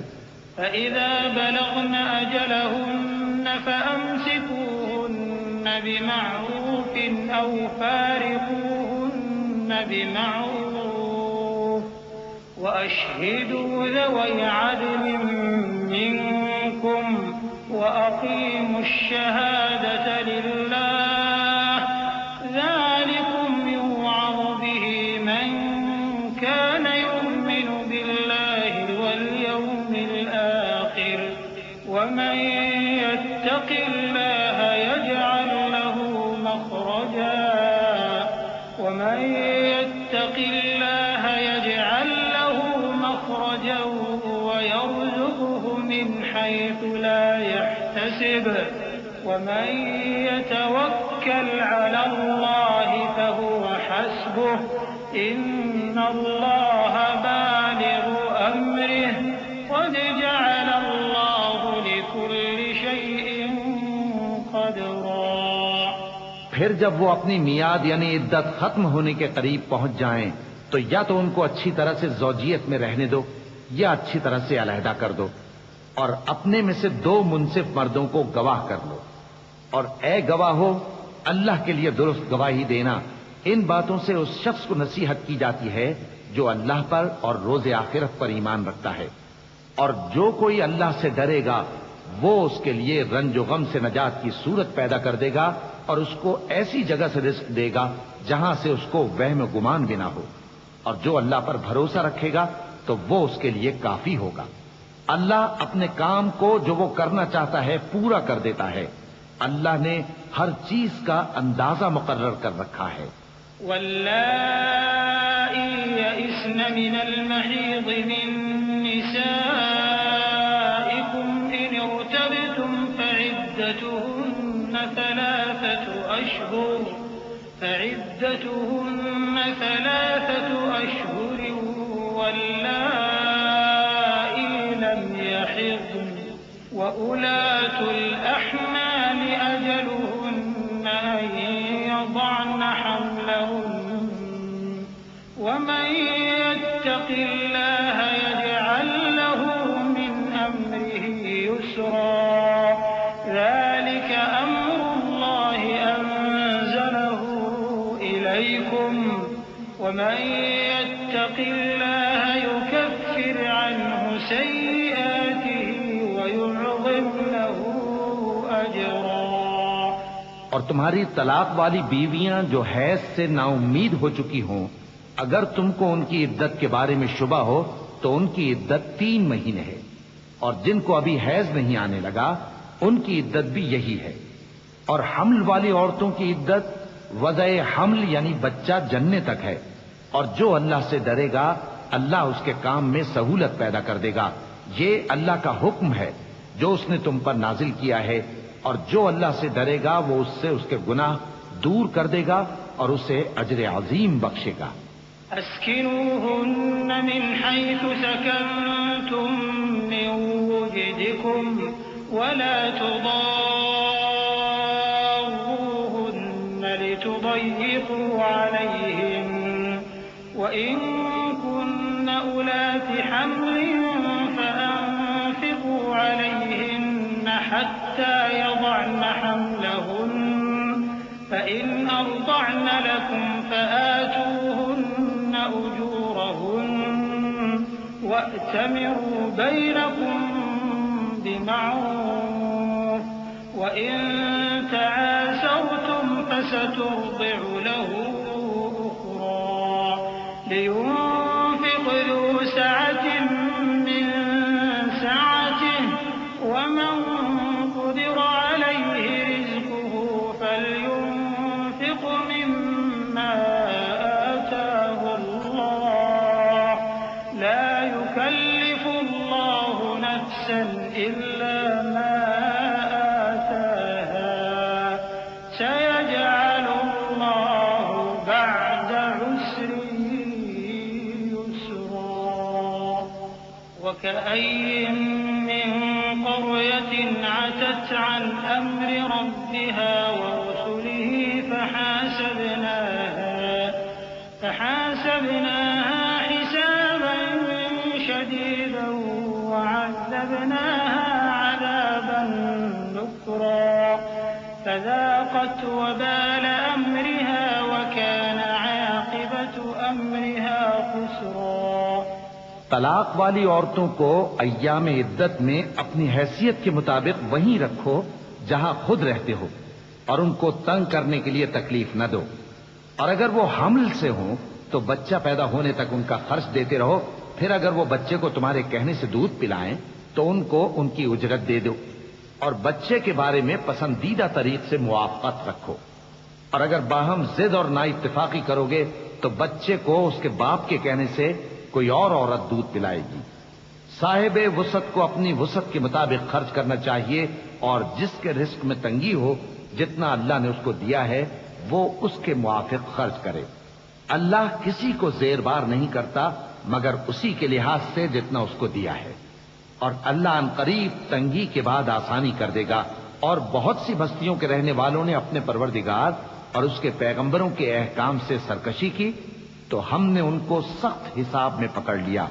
فَإِذَا بَلَغْنَ أَجَلَهُنَّ فَأَمْسِكُوهُنَّ بِمَعْرُوفٍ أَوْ فَارِقُوهُنَّ بِمَعْرُوفٍ وَأَشْهِدُوا ذَوَيْ عَدْلٍ مِّنكُمْ وَأَقِيمُوا الشَّهَادَةَ لِلَّهِ ذَلِكُمْ يُوعَظُ بِهِ مَن كَانَ يُؤْمِنُ بِاللَّهِ وَالْيَوْمِ الْآخِرِ وَمَن يَتَّقِ اللَّهَ يَجْعَل لَّهُ مَخْرَجًا وَمَن يَتَّقِ اللَّهَ يَجْعَل لَّهُ مَخْرَجًا وَيَرْزُقْهُ مِنْ حَيْثُ لَا يَحْتَسِبُ وَمَن يَتَوَكَّلْ عَلَى اللَّهِ فَهُوَ حَسْبُهُ إِنَّ اللَّهَ بالغ أَمْرِهِ قَدْ جَعَلَ اللَّهُ لِكُلِّ شَيْءٍ قَدْرًا. پھر جب وہ اپنی میعاد یعنی عدت ختم ہونے کے قریب پہنچ جائیں تو یا تو ان کو اچھی طرح سے زوجیت میں رہنے دو یا اچھی طرح سے علیحدہ کر دو، اور اپنے میں سے 2 منصف مردوں کو گواہ کر لو. اور اے گواہو، اللہ کے لیے درست گواہی دینا. ان باتوں سے اس شخص کو نصیحت کی جاتی ہے جو اللہ پر اور روز آخرت پر ایمان رکھتا ہے، اور جو کوئی اللہ سے ڈرے گا وہ اس کے لیے رنج و غم سے نجات کی صورت پیدا کر دے گا اور اس کو ایسی جگہ سے رزق دے گا جہاں سے اس کو وہم و گمان بھی نہ ہو. اور جو اللہ پر بھروسہ رکھے گا تو وہ اس کے لیے کافی ہوگا. اللہ اپنے کام کو جو وہ کرنا چاہتا ہے پورا کر دیتا ہے. اللہ نے ہر چیز کا اندازہ مقرر کر رکھا ہے. واللائي يئسن من المحيض من نسائكم إن ارتبتم فعدتهن 3 أشهر واللائي لم يحضن وَأُولَاتُ الْأَحْمَالِ أَجَلُهُنَّ أَن يَضَعْنَ حَمْلَهُنَّ وَمَن يَتَّقِ اللَّهَ يَجْعَل لَّهُ مِنْ أَمْرِهِ يُسْرًا ذَلِكَ أَمْرُ اللَّهِ أَنزَلَهُ إِلَيْكُمْ وَمَن يَتَّقِ اللَّهَ يُكَفِّرْ عَنْهُ سَيِّئَاتِهِ وَيُعْظِمْ لَهُ أَجْرًا۔ اور تمہاری طلاق والی بیویاں جو حیض سے نا امید ہو چکی ہوں، اگر تم کو ان کی عدت کے بارے میں شبہ ہو تو ان کی عدت 3 مہینے ہے، اور جن کو ابھی حیض نہیں آنے لگا ان کی عدت بھی یہی ہے۔ اور حمل والی عورتوں کی عدت وضع حمل یعنی بچہ جننے تک ہے، اور جو اللہ سے ڈرے گا اللہ اس کے کام میں سہولت پیدا کر دے گا۔ یہ اللہ کا حکم ہے جو اس نے تم پر نازل کیا ہے، اور جو اللہ سے ڈرے گا وہ اس سے اس کے گناہ دور کر دے گا اور اسے اجر عظیم بخشے گا۔ أسكنوهن من حيث سكنتم من وجدكم ولا تضاروهن لتضيقوا عليهن وإن كن أولات حمل فأنفقوا عليهن حتى يضعن حملهن فإن أرضعن لكم فآتوهن أجورهن وأتمروا بينكم بمعروف وإن تعاسرتم فسترضع له أخرى لينفق ذو سعة من سعته ومن قدر عليه رزقه فلينفق مما آتاه الله لا يكلف الله نفسا إلا ما آتاها سيجعل الله بعد عسر يسرا وكأي من قرية عتت عن أمر ربها ورسله فحاسبناها حسابا شديدا وعذبناها عذابا نكرا فذاقت وبال أمرها وكان عاقبة أمرها خسرا۔ طلاق والی عورتوں کو ایام عدت میں اپنی حیثیت کے مطابق وہیں رکھو جہاں خود رہتے ہو، اور ان کو تنگ کرنے کے لیے تکلیف نہ دو، اور اگر وہ حمل سے ہوں تو بچہ پیدا ہونے تک ان کا خرچ دیتے رہو، پھر اگر وہ بچے کو تمہارے کہنے سے دودھ پلائیں تو ان کو ان کی اجرت دے دو، اور بچے کے بارے میں پسندیدہ طریق سے موافقت رکھو، اور اگر باہم ضد اور نا اتفاقی کرو گے تو بچے کو اس کے باپ کے کہنے سے کوئی اور عورت دودھ پلائے گی۔ صاحب وسعت کو اپنی وسعت کے مطابق خرچ کرنا چاہیے، اور جس کے رزق میں تنگی ہو جتنا اللہ نے اس کو دیا ہے وہ اس کے موافق خرچ کرے۔ اللہ کسی کو زیر بار نہیں کرتا مگر اسی کے لحاظ سے جتنا اس کو دیا ہے، اور اللہ ان قریب تنگی کے بعد آسانی کر دے گا۔ اور بہت سی بستیوں کے رہنے والوں نے اپنے پروردگار اور اس کے پیغمبروں کے احکام سے سرکشی کی تو ہم نے ان کو سخت حساب میں پکڑ لیا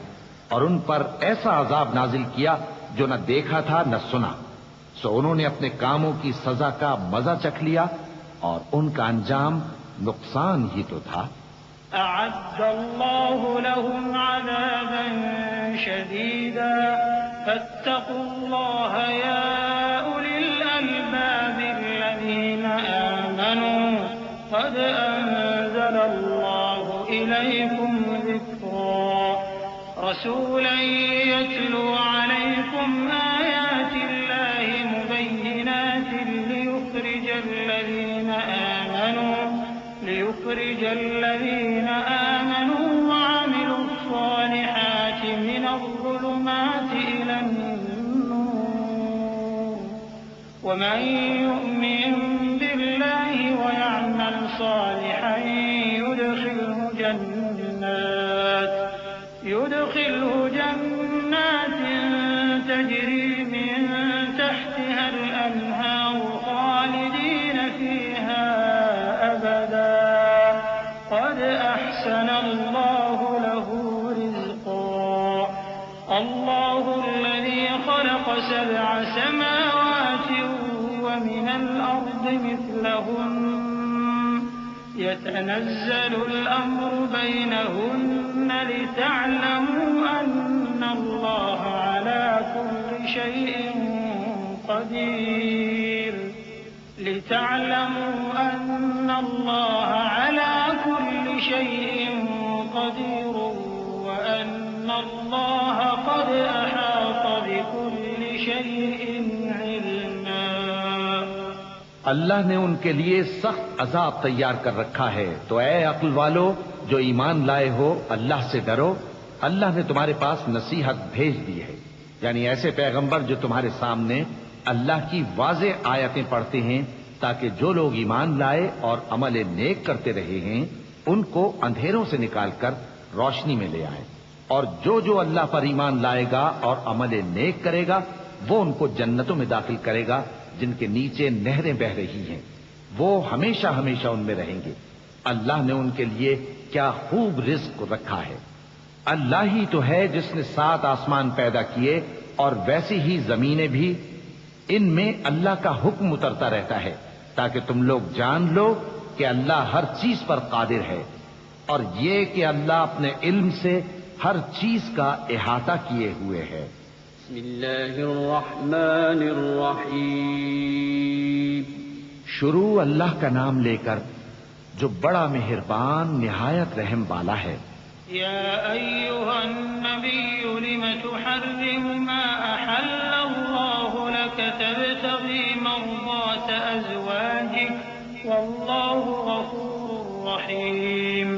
اور ان پر ایسا عذاب نازل کیا جو نہ دیکھا تھا نہ سنا، سو انہوں نے اپنے کاموں کی سزا کا مزہ چکھ لیا اور ان کا انجام نقصان ہی تو تھا۔ أعد الله لهم عذابا شديدا فاتقوا الله يا أولي الألباب الذين آمنوا قد أنزل الله إليكم ذكرا رسولا يتلو عليكم آيات الله مبينات ليخرج الذين آمنوا وعملوا الصالحات من الظلمات إلى النور ومن يؤمن بالله ويعمل صالحا يدخله جنات تجري من الأرض مثلهن يتنزل الأمر بينهن لتعلموا أن الله على كل شيء قدير لتعلموا أن الله على كل شيء قدير وأن الله قد أحاط بكل شيء علما۔ اللہ نے ان کے لیے سخت عذاب تیار کر رکھا ہے، تو اے عقل والو جو ایمان لائے ہو اللہ سے ڈرو۔ اللہ نے تمہارے پاس نصیحت بھیج دی ہے، یعنی ایسے پیغمبر جو تمہارے سامنے اللہ کی واضح آیتیں پڑھتے ہیں تاکہ جو لوگ ایمان لائے اور عمل نیک کرتے رہے ہیں ان کو اندھیروں سے نکال کر روشنی میں لے آئے، اور جو اللہ پر ایمان لائے گا اور عمل نیک کرے گا وہ ان کو جنتوں میں داخل کرے گا جن کے نیچے نہریں بہ رہی ہیں، وہ ہمیشہ ہمیشہ ان میں رہیں گے۔ اللہ نے ان کے لیے کیا خوب رزق رکھا ہے۔ اللہ ہی تو ہے جس نے 7 آسمان پیدا کیے اور ویسی ہی زمینیں بھی، ان میں اللہ کا حکم اترتا رہتا ہے تاکہ تم لوگ جان لو کہ اللہ ہر چیز پر قادر ہے، اور یہ کہ اللہ اپنے علم سے ہر چیز کا احاطہ کیے ہوئے ہے۔ بسم اللہ الرحمن الرحیم۔ شروع اللہ کا نام لے کر جو بڑا مہربان نہایت رحم والا ہے۔ یا ایھا النبی لم تحرم ما احل اللہ لک تبتغی مرضات ازواجک واللہ غفور رحیم۔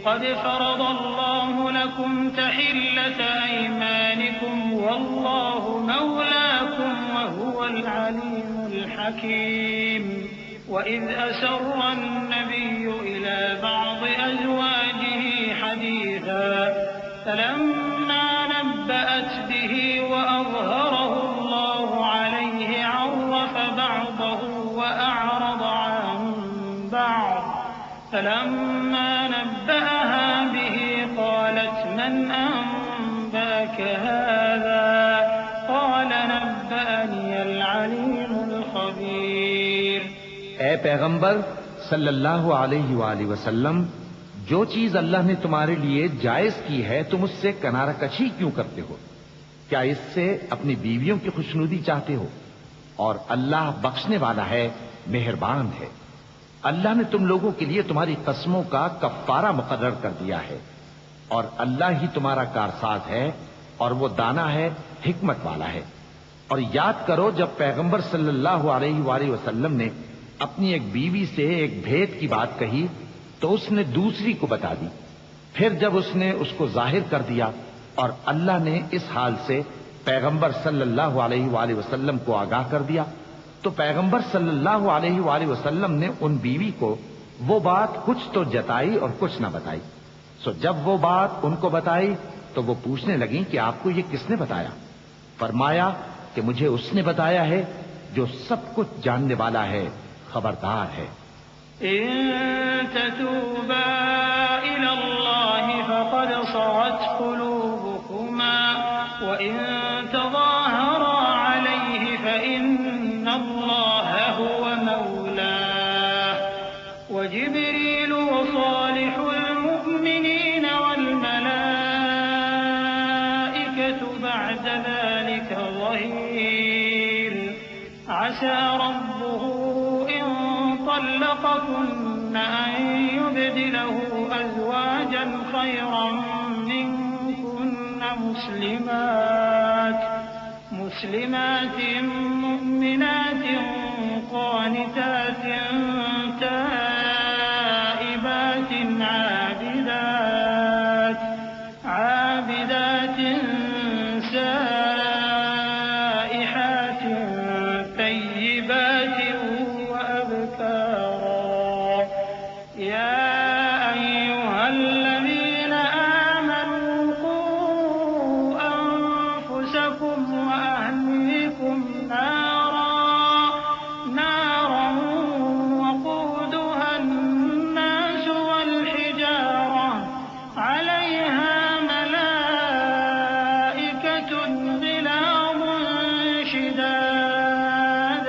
قد فرض الله لكم تحلة أيمانكم والله مولاكم وهو العليم الحكيم۔ وإذ أسر النبي إلى بعض أزواجه حديثا فلما نبأت به وأظهره الله عليه عرف بعضه وأعرض عن بعض فلما نبأها به قالت من أنبأك هذا قال نبأني العليم الخبير۔ اے پیغمبر صلی اللہ علیہ وآلہ وسلم، جو چیز اللہ نے تمہارے لیے جائز کی ہے تم اس سے کنارہ کشی کیوں کرتے ہو؟ کیا اس سے اپنی بیویوں کی خوشنودی چاہتے ہو؟ اور اللہ بخشنے والا ہے، مہربان ہے۔ اللہ نے تم لوگوں کے لیے تمہاری قسموں کا کفارہ مقرر کر دیا ہے، اور اللہ ہی تمہارا کارساز ہے اور وہ دانا ہے، حکمت والا ہے۔ اور یاد کرو جب پیغمبر صلی اللہ علیہ وآلہ وسلم نے اپنی ایک بیوی سے ایک بھید کی بات کہی تو اس نے دوسری کو بتا دی، پھر جب اس نے اس کو ظاہر کر دیا اور اللہ نے اس حال سے پیغمبر صلی اللہ علیہ وآلہ وسلم کو آگاہ کر دیا تو پیغمبر صلی اللہ علیہ وآلہ وسلم نے ان بیوی کو وہ بات کچھ تو جتائی اور کچھ نہ بتائی۔ سو جب وہ بات ان کو بتائی تو وہ پوچھنے لگیں کہ آپ کو یہ کس نے بتایا؟ فرمایا کہ مجھے اس نے بتایا ہے جو سب کچھ جاننے والا ہے، خبردار ہے۔ إن تتوبا إلى الله فقد صغت قلوبكما وإن تظاهرا عليه فإن الله هو مولاه وجبريل وصالح المؤمنين والملائكة بعد ذلك ظهير۔ عسى ربه إن طلقكن أن يبدله أزواجا خيرا منكن مسلمات مؤمنات قانتات تائبات عابدات سائحات طيبات وأبكارا۔ يا أيها الذين آمنوا قوا أنفسكم وأهليكم نارا وقودها الناس والحجارة عليها ملائكة غلاظ شداد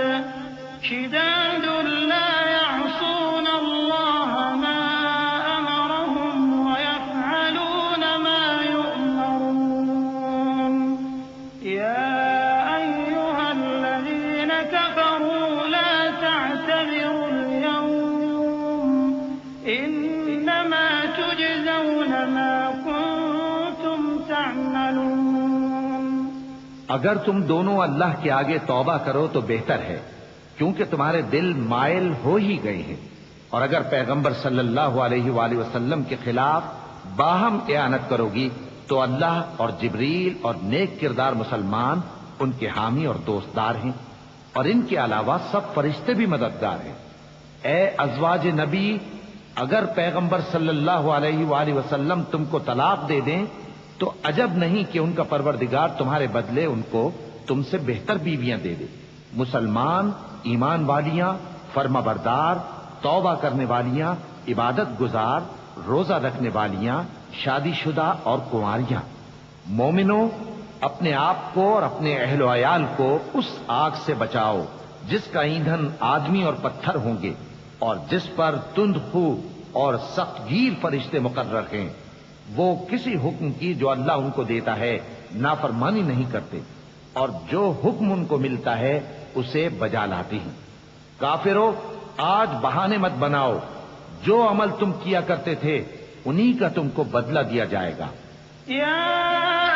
اگر تم دونوں اللہ کے آگے توبہ کرو تو بہتر ہے، کیونکہ تمہارے دل مائل ہو ہی گئے ہیں، اور اگر پیغمبر صلی اللہ علیہ وآلہ وسلم کے خلاف باہم اعانت کرو گی تو اللہ اور جبریل اور نیک کردار مسلمان ان کے حامی اور دوستدار ہیں، اور ان کے علاوہ سب فرشتے بھی مددگار ہیں۔ اے ازواج نبی، اگر پیغمبر صلی اللہ علیہ وآلہ وسلم تم کو طلاق دے دیں تو عجب نہیں کہ ان کا پروردگار تمہارے بدلے ان کو تم سے بہتر بیویاں دے دے، مسلمان، ایمان والیاں، فرما بردار، توبہ کرنے والیاں، عبادت گزار، روزہ رکھنے والیاں، شادی شدہ اور کنواریاں۔ مومنوں، اپنے آپ کو اور اپنے اہل و عیال کو اس آگ سے بچاؤ جس کا ایندھن آدمی اور پتھر ہوں گے، اور جس پر تند خو اور سخت گیر فرشتے مقرر ہیں۔ وہ کسی حکم کی جو اللہ ان کو دیتا ہے نافرمانی نہیں کرتے، اور جو حکم ان کو ملتا ہے اسے بجا لاتے ہیں۔ کافرو، آج بہانے مت بناؤ، جو عمل تم کیا کرتے تھے انہی کا تم کو بدلہ دیا جائے گا۔ یا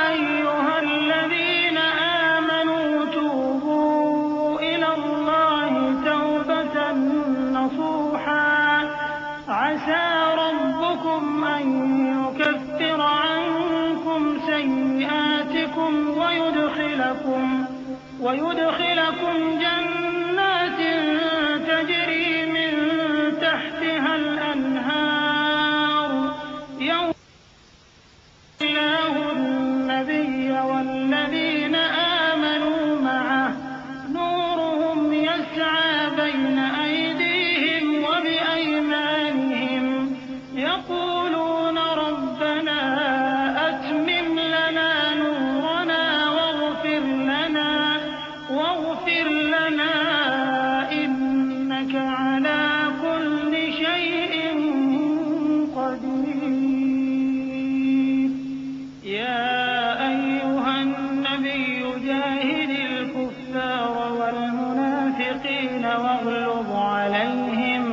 ایھا الذین آمنوا توبوا الی اللہ توبة نصوحا عسى ربكم ان يكفر عنكم سیئاتکم ويدخلكم جنات تجری من تحتها الانہار یوم الله النبي والذين آمنوا معه نورهم يسعى بين أيديهم وبأيمانهم يقولون ربنا أتمم لنا نورنا واغفر لنا إنك على كل شيء قدير۔ يا أيها النبي جاهد الكفار والمنافقين واغلظ عليهم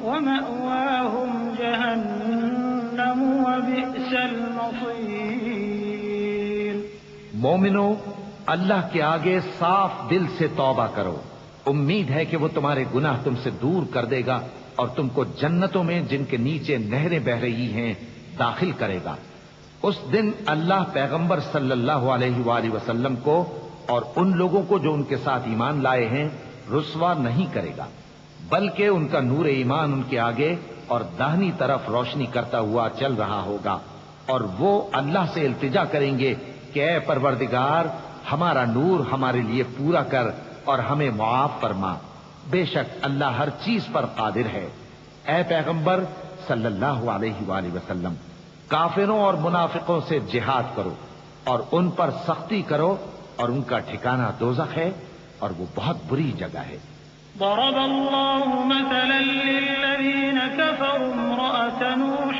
ومأواهم جهنم وبئس المصير۔ مومنو، اللہ کے آگے صاف دل سے توبہ کرو، امید ہے کہ وہ تمہارے گناہ تم سے دور کر دے گا اور تم کو جنتوں میں جن کے نیچے نہریں بہ رہی ہیں داخل کرے گا۔ اس دن اللہ پیغمبر صلی اللہ علیہ وآلہ وسلم کو اور ان لوگوں کو جو ان کے ساتھ ایمان لائے ہیں رسوا نہیں کرے گا، بلکہ ان کا نور ایمان ان کے آگے اور داہنی طرف روشنی کرتا ہوا چل رہا ہوگا، اور وہ اللہ سے التجا کریں گے کہ اے پروردگار، ہمارا نور ہمارے لیے پورا کر اور ہمیں معاف فرما، بے شک اللہ ہر چیز پر قادر ہے۔ اے پیغمبر صلی اللہ علیہ وآلہ وسلم، کافروں اور منافقوں سے جہاد کرو اور ان پر سختی کرو، اور ان کا ٹھکانہ دوزخ ہے اور وہ بہت بری جگہ ہے۔ ضرب الله مثلا للذين كفروا امرأة نوح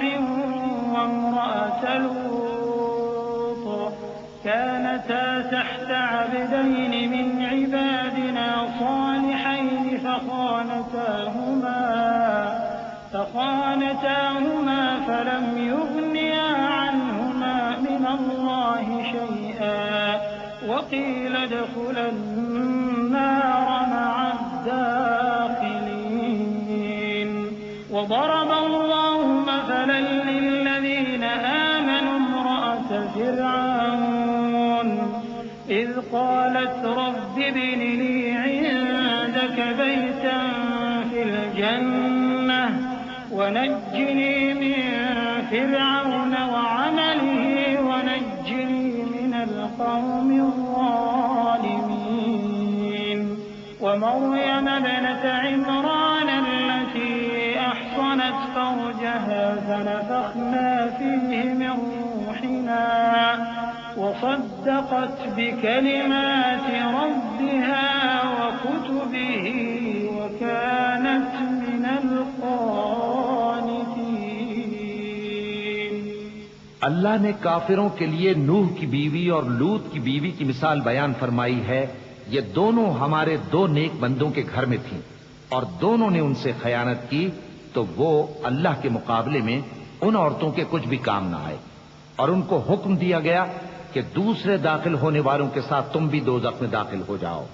وامرأة لوط كانتا تحت عبدين من عبادنا صالحين فخانتاهما فلم يغنيا عنهما من الله شيئا وقيل ادخلا النار مع الداخلين۔ وضرب الله مثلا للذين آمنوا امرأة فرعون إذ قالت رب ابن لي عندك بيتا في الجنة ونجني من فرعون وعمله ونجني من القوم الظالمين۔ ومريم ابنة عمران التي أحصنت فرجها فنفخنا فيه من روحنا وصدقت بكلمات ربها وكتبه وكانت من القانتين۔ اللہ نے کافروں کے لیے نوح کی بیوی اور لوط کی بیوی کی مثال بیان فرمائی ہے۔ یہ دونوں ہمارے دو نیک بندوں کے گھر میں تھیں، اور دونوں نے ان سے خیانت کی تو وہ اللہ کے مقابلے میں ان عورتوں کے کچھ بھی کام نہ آئے، اور ان کو حکم دیا گیا کہ دوسرے داخل ہونے والوں کے ساتھ تم بھی دوزخ میں داخل ہو جاؤ۔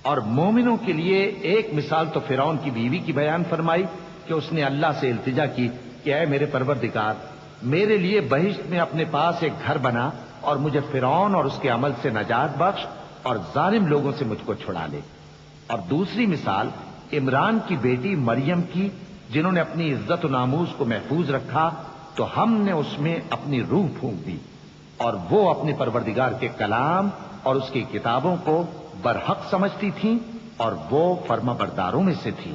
اور مومنوں کے لیے ایک مثال تو فرعون کی بیوی کی بیان فرمائی کہ اس نے اللہ سے التجا کی کہ اے میرے پروردگار، میرے لیے بہشت میں اپنے پاس ایک گھر بنا اور مجھے فرعون اور اس کے عمل سے نجات بخش اور ظالم لوگوں سے مجھ کو چھڑا لے۔ اور دوسری مثال عمران کی بیٹی مریم کی، جنہوں نے اپنی عزت و ناموس کو محفوظ رکھا تو ہم نے اس میں اپنی روح پھونک دی، اور وہ اپنے پروردگار کے کلام اور اس کی کتابوں کو برحق سمجھتی تھیں اور وہ فرما برداروں میں سے تھی۔